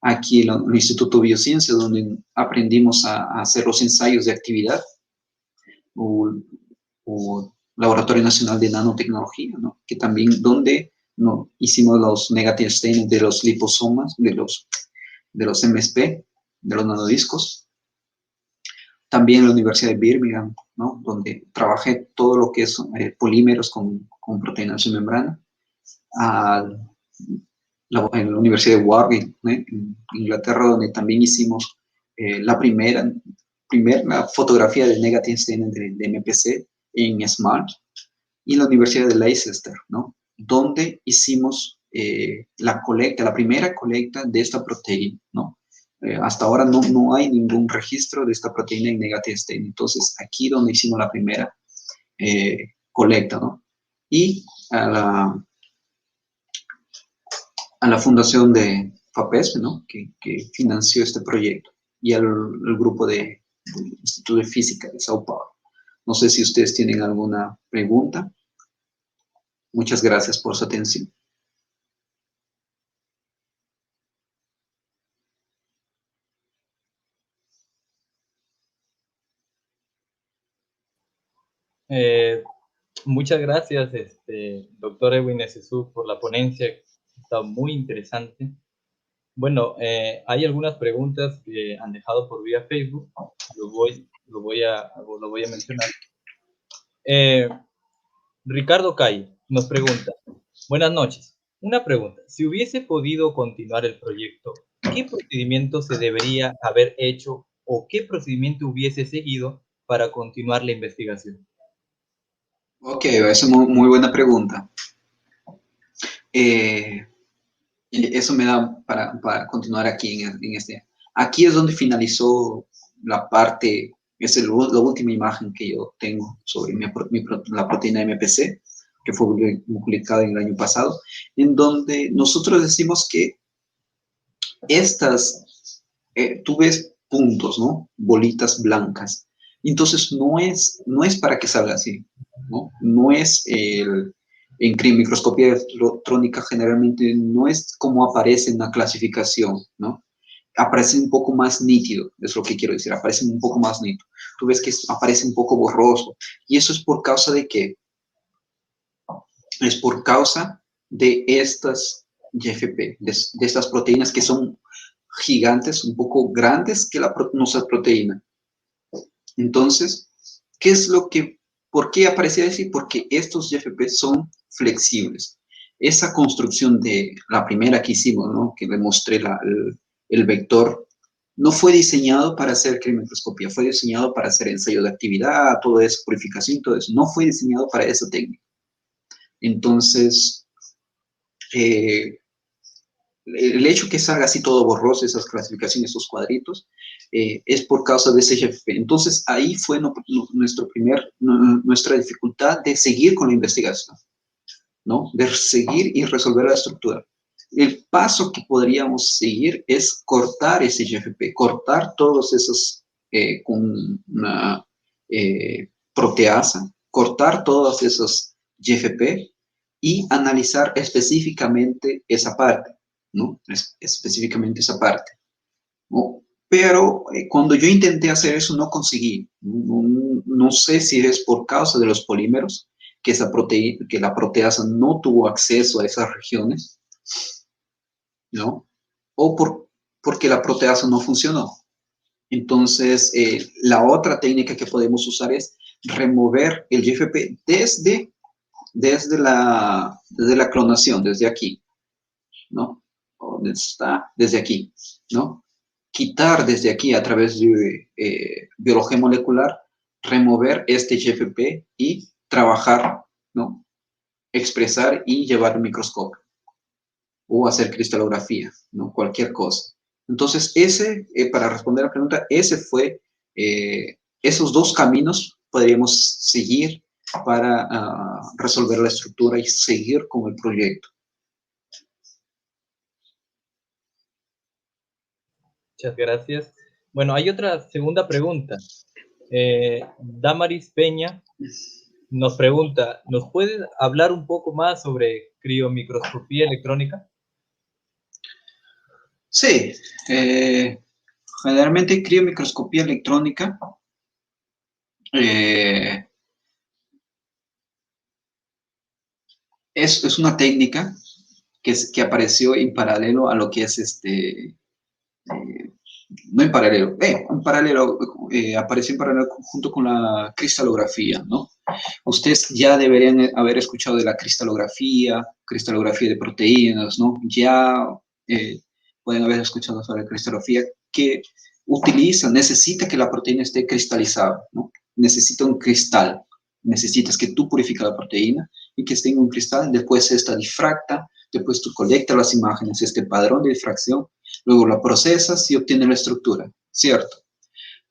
Aquí en el Instituto de Biociencia, donde aprendimos a hacer los ensayos de actividad, o Laboratorio Nacional de Nanotecnología, ¿no? Que también donde hicimos los negative staining de los liposomas, de los MSP, de los nanodiscos. También en la Universidad de Birmingham, ¿no? Donde trabajé todo lo que es polímeros con proteínas de membrana. En la Universidad de Warwick, ¿no? En Inglaterra, donde también hicimos la primera fotografía de negative staining de MPC en SMART, y la Universidad de Leicester, ¿no? Donde hicimos la primera colecta de esta proteína, ¿no? Hasta ahora no hay ningún registro de esta proteína en negative staining. Entonces, aquí donde hicimos la primera colecta, ¿no? Y a la fundación de FAPESP, ¿no? Que financió este proyecto, y al grupo del Instituto de Física de Sao Paulo. No sé si ustedes tienen alguna pregunta. Muchas gracias por su atención. Muchas gracias, doctor Edwin Esesú, por la ponencia. Está muy interesante. Bueno, hay algunas preguntas que han dejado por vía Facebook. Lo voy a mencionar. Ricardo Calle nos pregunta: buenas noches. Una pregunta: si hubiese podido continuar el proyecto, ¿qué procedimiento se debería haber hecho o qué procedimiento hubiese seguido para continuar la investigación? Ok, esa es muy buena pregunta. Eso me da para continuar aquí en este. Aquí es donde finalizó la parte, es la última imagen que yo tengo sobre la proteína MPC, que fue publicada en el año pasado, en donde nosotros decimos que tú ves puntos, ¿no? Bolitas blancas. Entonces no es para que salga así, ¿no? No es en microscopía electrónica generalmente no es como aparece en la clasificación, ¿no? Aparece un poco más nítido, es lo que quiero decir, aparece un poco más nítido. Tú ves que aparece un poco borroso, y eso es por causa de ¿qué? Es por causa de estas GFP, de estas proteínas que son gigantes, un poco grandes que nuestra proteína. Entonces, ¿por qué aparece así? Porque estos GFP son flexibles. Esa construcción de la primera que hicimos, ¿no? Que le mostré el vector, no fue diseñado para hacer cremicroscopía, fue diseñado para hacer ensayo de actividad, todo eso, purificación, todo eso. No fue diseñado para esa técnica. Entonces, eh, el hecho que salga así todo borroso, esas clasificaciones, esos cuadritos, es por causa de ese GFP. Entonces, ahí fue nuestra dificultad de seguir con la investigación, ¿no? De seguir y resolver la estructura. El paso que podríamos seguir es cortar ese GFP, cortar todos esos con una proteasa, cortar todos esos GFP y analizar específicamente esa parte, ¿no? Específicamente esa parte, ¿no? Pero cuando yo intenté hacer eso no conseguí. No sé si es por causa de los polímeros, que la proteasa no tuvo acceso a esas regiones, ¿no? O porque la proteasa no funcionó. Entonces, la otra técnica que podemos usar es remover el GFP desde la clonación, desde aquí, ¿no? ¿Dónde está? Desde aquí, ¿no? Quitar desde aquí a través de biología molecular, remover este GFP y trabajar, ¿no? Expresar y llevar al microscopio o hacer cristalografía, ¿no? Cualquier cosa. Entonces, para responder a la pregunta, esos dos caminos podríamos seguir para resolver la estructura y seguir con el proyecto. Muchas gracias. Bueno, hay otra segunda pregunta. Damaris Peña nos pregunta, ¿nos puedes hablar un poco más sobre criomicroscopía electrónica? Sí, generalmente criomicroscopía electrónica es una técnica que apareció en paralelo a lo que es no en paralelo, apareció en paralelo junto con la cristalografía, ¿no? Ustedes ya deberían haber escuchado de la cristalografía de proteínas, ¿no? Ya pueden haber escuchado sobre la cristalografía que necesita que la proteína esté cristalizada, ¿no? Necesita un cristal, necesitas que tú purifiques la proteína y que esté en un cristal, después esta difracta, después tú colectas las imágenes, este padrón de difracción, luego la procesas y obtienes la estructura, ¿cierto?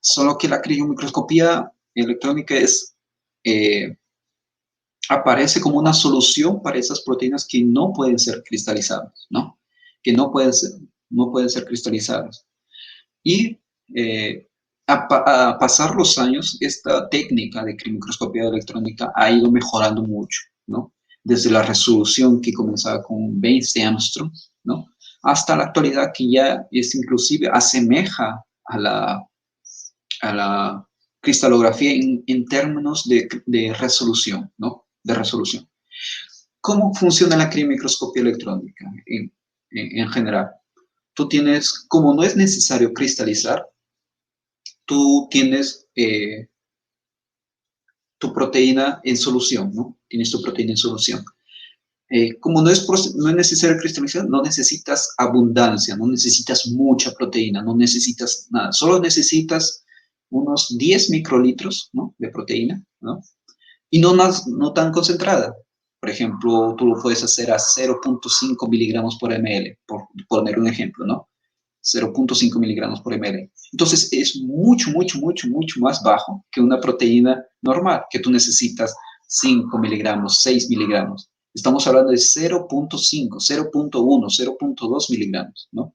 Solo que la criomicroscopía electrónica aparece como una solución para esas proteínas que no pueden ser cristalizadas, ¿no? Que no pueden ser cristalizadas. Y a pasar los años, esta técnica de criomicroscopía electrónica ha ido mejorando mucho, ¿no? Desde la resolución que comenzaba con 20 Armstrong, ¿no? Hasta la actualidad que ya es inclusive asemeja a la cristalografía en términos de resolución, ¿no? De resolución. ¿Cómo funciona la criomicroscopía electrónica en general? Tú tienes, como no es necesario cristalizar, tú tienes tu proteína en solución, ¿no? Tienes tu proteína en solución. Como no es necesario cristalizar, no necesitas abundancia, no necesitas mucha proteína, no necesitas nada, solo necesitas unos 10 microlitros, ¿no? De proteína, ¿no? Y no tan concentrada. Por ejemplo, tú lo puedes hacer a 0.5 miligramos por ml, por poner un ejemplo, ¿no? 0.5 miligramos por ml. Entonces es mucho, mucho, mucho, mucho más bajo que una proteína normal, que tú necesitas 5 miligramos, 6 miligramos. Estamos hablando de 0.5, 0.1, 0.2 miligramos, ¿no?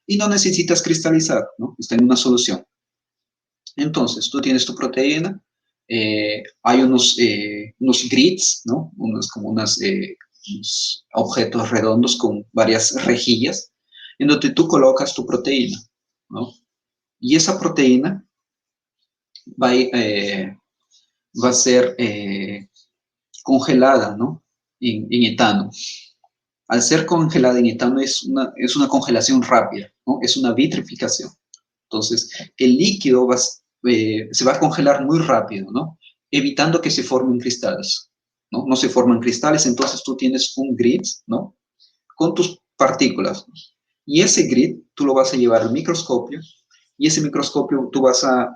Y no necesitas cristalizar, ¿no? Está en una solución. Entonces, tú tienes tu proteína, hay unos grids, ¿no? Unos objetos redondos con varias rejillas, en donde tú colocas tu proteína, ¿no? Y esa proteína va a ser congelada, ¿no? En etano. Al ser congelada en etano es una congelación rápida, ¿no? Es una vitrificación. Entonces, el líquido se va a congelar muy rápido, ¿no? Evitando que se formen cristales, ¿no? No se forman cristales, entonces tú tienes un grid, ¿no? Con tus partículas. Y ese grid tú lo vas a llevar al microscopio y ese microscopio tú vas a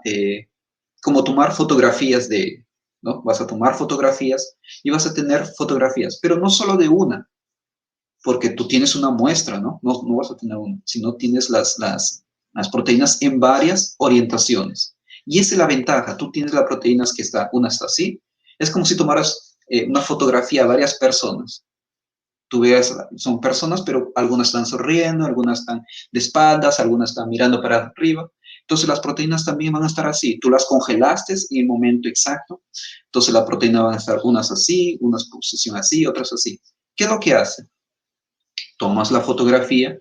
como tomar fotografías ¿no? Vas a tomar fotografías y vas a tener fotografías, pero no solo de una, porque tú tienes una muestra, ¿no? No vas a tener una, sino tienes las proteínas en varias orientaciones. Y esa es la ventaja. Tú tienes las proteínas que una está así. Es como si tomaras una fotografía de varias personas. Tú ves, son personas, pero algunas están sonriendo, algunas están de espaldas, algunas están mirando para arriba. Entonces las proteínas también van a estar así. Tú las congelaste en el momento exacto. Entonces la proteína van a estar unas así, unas posición así, otras así. ¿Qué es lo que hace? Tomas la fotografía,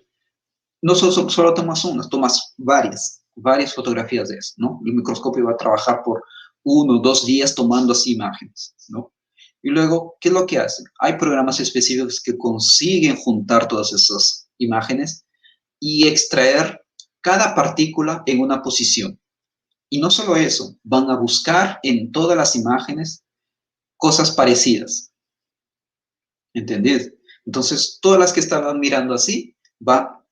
no solo tomas unas, tomas varias fotografías de eso, ¿no? El microscopio va a trabajar por 1 o 2 días tomando así imágenes, ¿no? Y luego, ¿qué es lo que hace? Hay programas específicos que consiguen juntar todas esas imágenes y extraer cada partícula en una posición. Y no solo eso, van a buscar en todas las imágenes cosas parecidas. ¿Entendés? Entonces, todas las que estaban mirando así,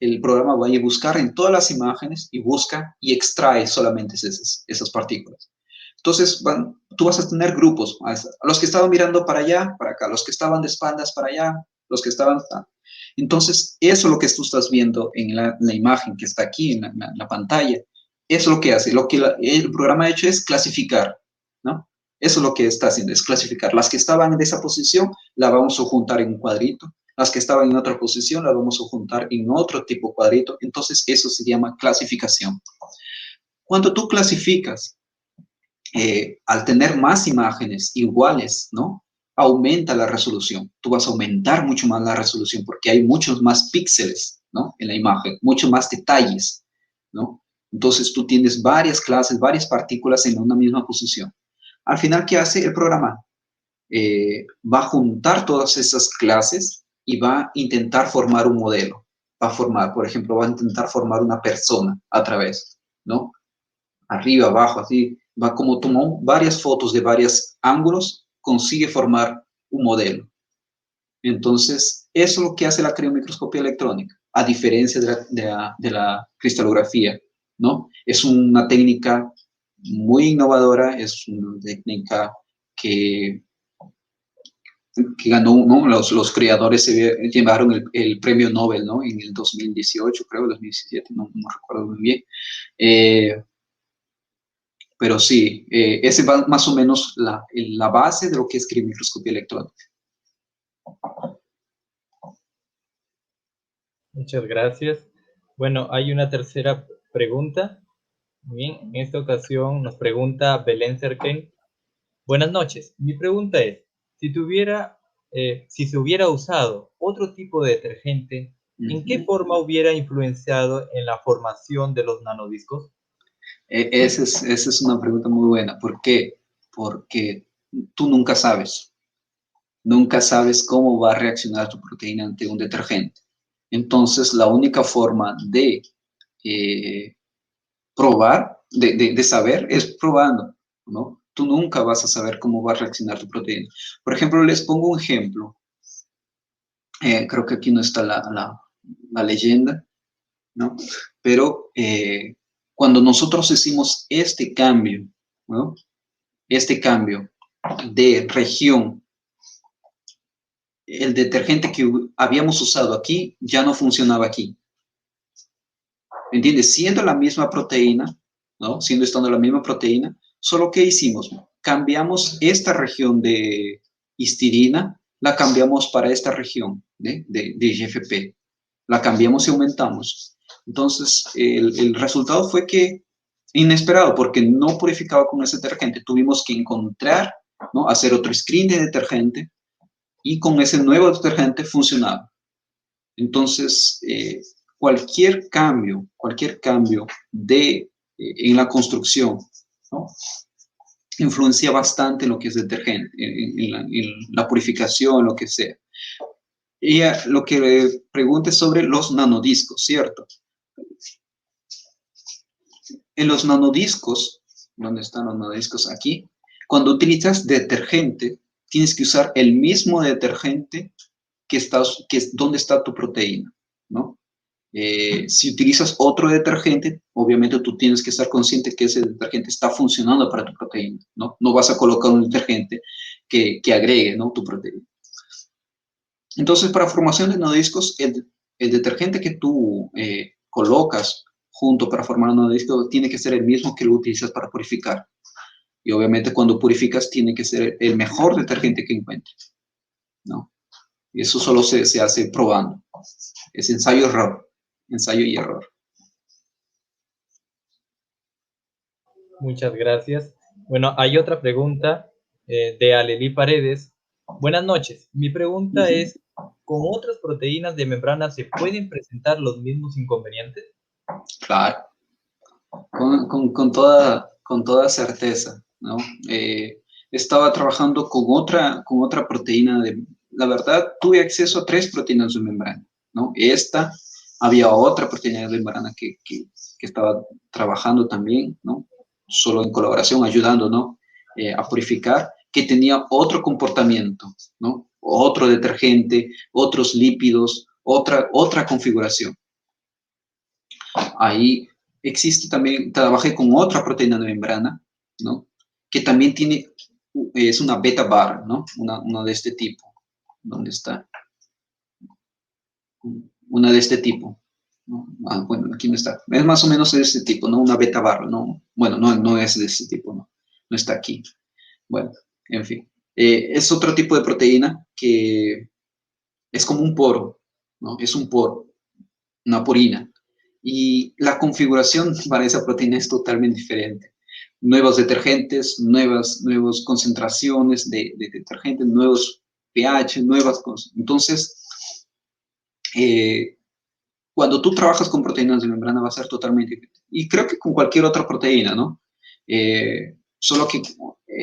el programa va a buscar en todas las imágenes y busca y extrae solamente esas partículas. Entonces, tú vas a tener grupos, a los que estaban mirando para allá, para acá, los que estaban de espaldas para allá, los que estaban... Entonces, eso es lo que tú estás viendo en la imagen que está aquí en la pantalla. Eso es lo que hace. Lo que el programa ha hecho es clasificar, ¿no? Eso es lo que está haciendo, es clasificar. Las que estaban en esa posición, las vamos a juntar en un cuadrito. Las que estaban en otra posición, las vamos a juntar en otro tipo de cuadrito. Entonces, eso se llama clasificación. Cuando tú clasificas, al tener más imágenes iguales, ¿no? Aumenta la resolución. Tú vas a aumentar mucho más la resolución porque hay muchos más píxeles, ¿no? En la imagen, muchos más detalles, ¿no? Entonces tú tienes varias clases, varias partículas en una misma posición. Al final, ¿qué hace el programa? Va a juntar todas esas clases y va a intentar formar un modelo. Va a formar, por ejemplo, va a intentar formar una persona a través, ¿no? Arriba, abajo, así. Va como tomó varias fotos de varios ángulos, consigue formar un modelo. Entonces, eso es lo que hace la criomicroscopía electrónica, a diferencia de la cristalografía, ¿no? Es una técnica muy innovadora, es una técnica que ganó, ¿no? Los creadores se llevaron el premio Nobel, ¿no? En el 2018, creo, 2017, no recuerdo muy bien. Pero sí, ese va más o menos la base de lo que es criomicroscopía electrónica. Muchas gracias. Bueno, hay una tercera pregunta. Bien, en esta ocasión nos pregunta Belén Cerquén. Buenas noches. Mi pregunta es, si se hubiera usado otro tipo de detergente, ¿en qué forma hubiera influenciado en la formación de los nanodiscos? Esa es una pregunta muy buena. ¿Por qué? Porque tú nunca sabes. Nunca sabes cómo va a reaccionar tu proteína ante un detergente. Entonces, la única forma de probar, de saber, es probando, ¿no? Tú nunca vas a saber cómo va a reaccionar tu proteína. Por ejemplo, les pongo un ejemplo. Creo que aquí no está la leyenda, ¿no? Pero cuando nosotros hicimos este cambio, ¿no? Este cambio de región, el detergente que habíamos usado aquí ya no funcionaba aquí. ¿Me entiendes? Siendo la misma proteína, ¿no? Estando la misma proteína, solo que hicimos, cambiamos esta región de histidina, la cambiamos para esta región de IGFP. La cambiamos y aumentamos. Entonces, el resultado fue que inesperado, porque no purificaba con ese detergente. Tuvimos que encontrar, ¿no? Hacer otro screen de detergente y con ese nuevo detergente funcionaba. Entonces, cualquier cambio en la construcción, ¿no? Influencia bastante en lo que es detergente, en la purificación, lo que sea. Ella lo que pregunta es sobre los nanodiscos, ¿cierto? En los nanodiscos, ¿dónde están los nanodiscos? Aquí. Cuando utilizas detergente, tienes que usar el mismo detergente que es donde está tu proteína, ¿no? Si utilizas otro detergente, obviamente tú tienes que estar consciente que ese detergente está funcionando para tu proteína, ¿no? No vas a colocar un detergente que agregue, ¿no? Tu proteína. Entonces, para formación de nodiscos, el detergente que tú colocas junto para formar un nodisco tiene que ser el mismo que lo utilizas para purificar. Y obviamente cuando purificas tiene que ser el mejor detergente que encuentres, ¿no? Y eso solo se hace probando. Es ensayo-error, ensayo y error. Muchas gracias. Bueno, hay otra pregunta de Aleli Paredes. Buenas noches. Mi pregunta es, ¿con otras proteínas de membrana se pueden presentar los mismos inconvenientes? Claro, con toda certeza, ¿no? Estaba trabajando con otra proteína la verdad, tuve acceso a 3 proteínas de membrana, ¿no? Había otra proteína de membrana que estaba trabajando también, ¿no? Solo en colaboración, ayudando, ¿no? A purificar, que tenía otro comportamiento, ¿no? Otro detergente, otros lípidos, otra configuración. Ahí existe también, trabajé con otra proteína de membrana, ¿no? Que también es una beta bar, ¿no? Una de este tipo. ¿Dónde está? Una de este tipo, ¿no? Bueno, aquí no está. Es más o menos de este tipo, ¿no? Una beta bar, ¿no? Bueno, no es de este tipo, ¿no? No está aquí. Bueno, en fin. Es otro tipo de proteína que es como un poro, ¿no? Es un poro, una porina. Y la configuración para esa proteína es totalmente diferente. Nuevos detergentes, nuevas concentraciones de detergentes, nuevos pH, nuevas cosas. Entonces, cuando tú trabajas con proteínas de membrana va a ser totalmente diferente. Y creo que con cualquier otra proteína, ¿no? Solo que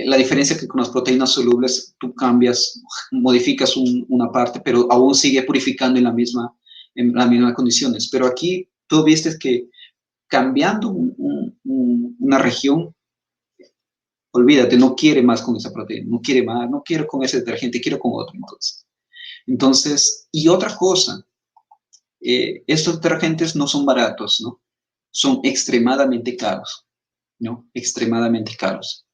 la diferencia es que con las proteínas solubles tú cambias, modificas una parte, pero aún sigue purificando en las mismas condiciones. Pero aquí tú viste que cambiando una región, olvídate, no quiere más con esa proteína, no quiere más, no quiero con ese detergente, quiero con otro. Entonces, y otra cosa, estos detergentes no son baratos, ¿no? Son extremadamente caros, ¿no? Extremadamente caros.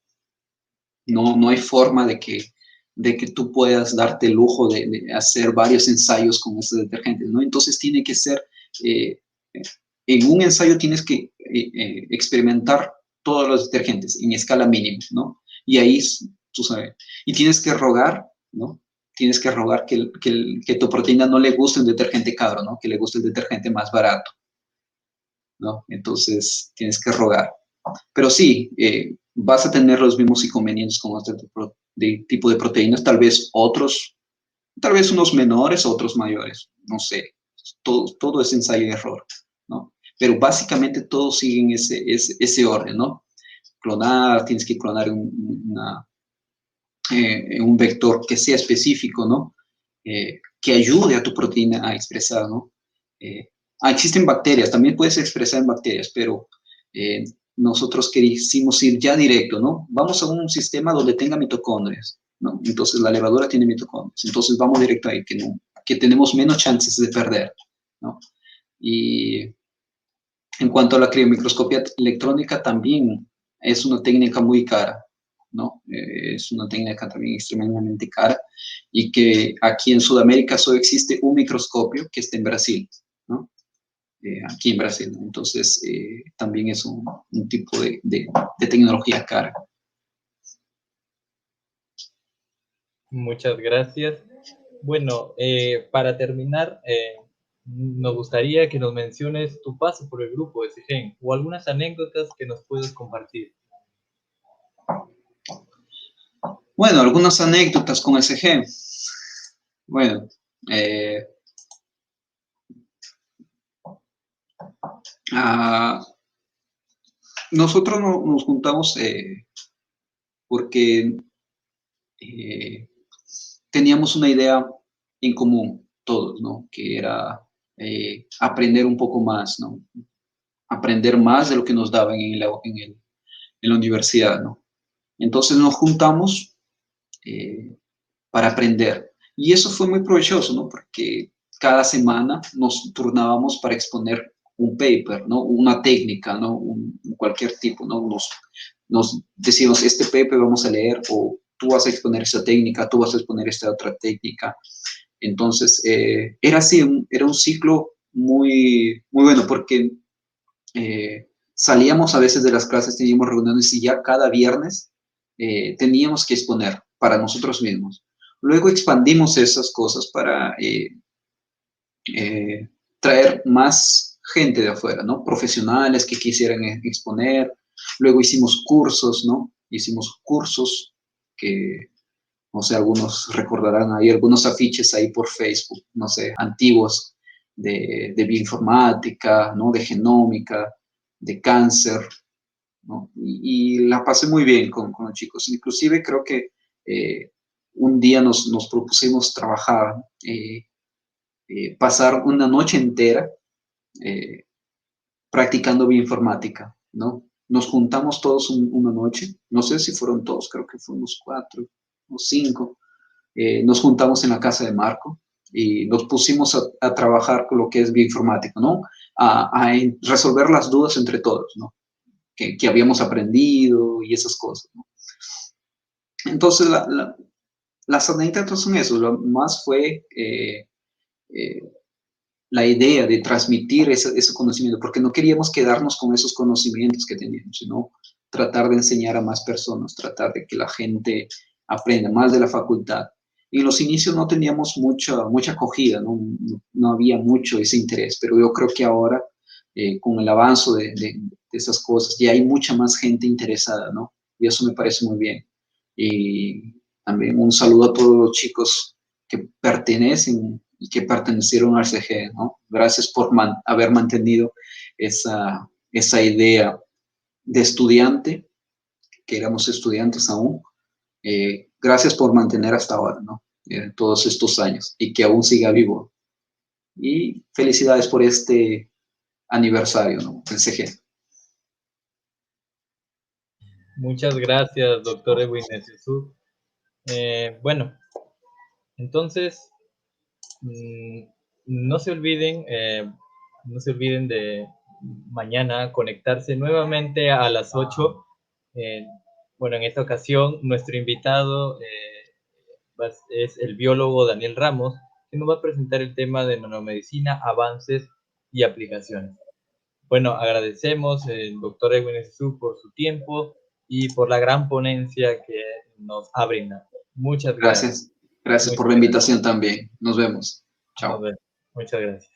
No hay forma de que tú puedas darte el lujo de hacer varios ensayos con estos detergentes, ¿no? Entonces tiene que ser, en un ensayo tienes que experimentar todos los detergentes en escala mínima, ¿no? Y ahí, tú sabes, y tienes que rogar, ¿no? Tienes que rogar que tu proteína no le guste un detergente caro, ¿no? Que le guste el detergente más barato, ¿no? Entonces tienes que rogar. Pero sí, vas a tener los mismos inconvenientes con este tipo de proteínas, tal vez unos menores, otros mayores, no sé. Todo es ensayo y error, ¿no? Pero básicamente todos siguen ese orden, ¿no? Clonar, tienes que clonar un vector que sea específico, ¿no? Que ayude a tu proteína a expresar, ¿no? Existen bacterias, también puedes expresar en bacterias, pero nosotros quisimos ir ya directo, ¿no? Vamos a un sistema donde tenga mitocondrias, ¿no? Entonces la levadura tiene mitocondrias, entonces vamos directo ahí, que tenemos menos chances de perder, ¿no? Y en cuanto a la criomicroscopía electrónica, también es una técnica muy cara, ¿no? Es una técnica también extremadamente cara y que aquí en Sudamérica solo existe un microscopio que está en Brasil, ¿no? Aquí en Brasil. Entonces, también es un tipo de tecnología cara. Muchas gracias. Bueno, para terminar, nos gustaría que nos menciones tu paso por el grupo de SGEN o algunas anécdotas que nos puedes compartir. Bueno, algunas anécdotas con SG. Bueno, nosotros nos juntamos porque teníamos una idea en común todos, ¿no? Que era aprender un poco más, ¿no? Aprender más de lo que nos daban en la universidad, ¿no? Entonces nos juntamos para aprender. Y eso fue muy provechoso, ¿no? Porque cada semana nos turnábamos para exponer un paper, ¿no? Una técnica, ¿no? Cualquier tipo, ¿no? Nos decimos, este paper vamos a leer, o tú vas a exponer esta técnica, tú vas a exponer esta otra técnica. Entonces, era así, era un ciclo muy, muy bueno, porque salíamos a veces de las clases, teníamos reuniones y ya cada viernes teníamos que exponer para nosotros mismos. Luego expandimos esas cosas para traer más gente de afuera, ¿no? Profesionales que quisieran exponer. Luego hicimos cursos, ¿no? Hicimos cursos que, no sé, algunos recordarán, hay algunos afiches ahí por Facebook, no sé, antiguos de bioinformática, ¿no? De genómica, de cáncer, ¿no? Y la pasé muy bien con los chicos. Inclusive creo que un día nos propusimos trabajar, pasar una noche entera eh, practicando bioinformática, ¿no? Nos juntamos todos una noche, no sé si fueron todos, creo que fuimos 4 o 5, nos juntamos en la casa de Marco y nos pusimos a trabajar con lo que es bioinformática, ¿no? A resolver las dudas entre todos, ¿no? Que habíamos aprendido y esas cosas, ¿no? Entonces, las anécdotas son eso, lo más fue eh, la idea de transmitir ese conocimiento, porque no queríamos quedarnos con esos conocimientos que teníamos, sino tratar de enseñar a más personas, tratar de que la gente aprenda más de la facultad. Y en los inicios no teníamos mucha acogida, no había mucho ese interés, pero yo creo que ahora, con el avance de esas cosas, ya hay mucha más gente interesada, ¿no? Y eso me parece muy bien. Y también un saludo a todos los chicos que pertenecen y que pertenecieron al CG, ¿no? Gracias por haber mantenido esa idea de estudiante, que éramos estudiantes aún. Gracias por mantener hasta ahora, ¿no? Todos estos años y que aún siga vivo. Y felicidades por este aniversario, ¿no? Del CG. Muchas gracias, doctor Edwin Jesús. Bueno, entonces, no se olviden, de mañana conectarse nuevamente a las 8. Bueno, en esta ocasión nuestro invitado es el biólogo Daniel Ramos, que nos va a presentar el tema de nanomedicina, avances y aplicaciones. Bueno, agradecemos al doctor Edwin Jesús por su tiempo y por la gran ponencia que nos ha brindado. Muchas gracias. Gracias por la invitación también. Nos vemos. Chao. Muchas gracias.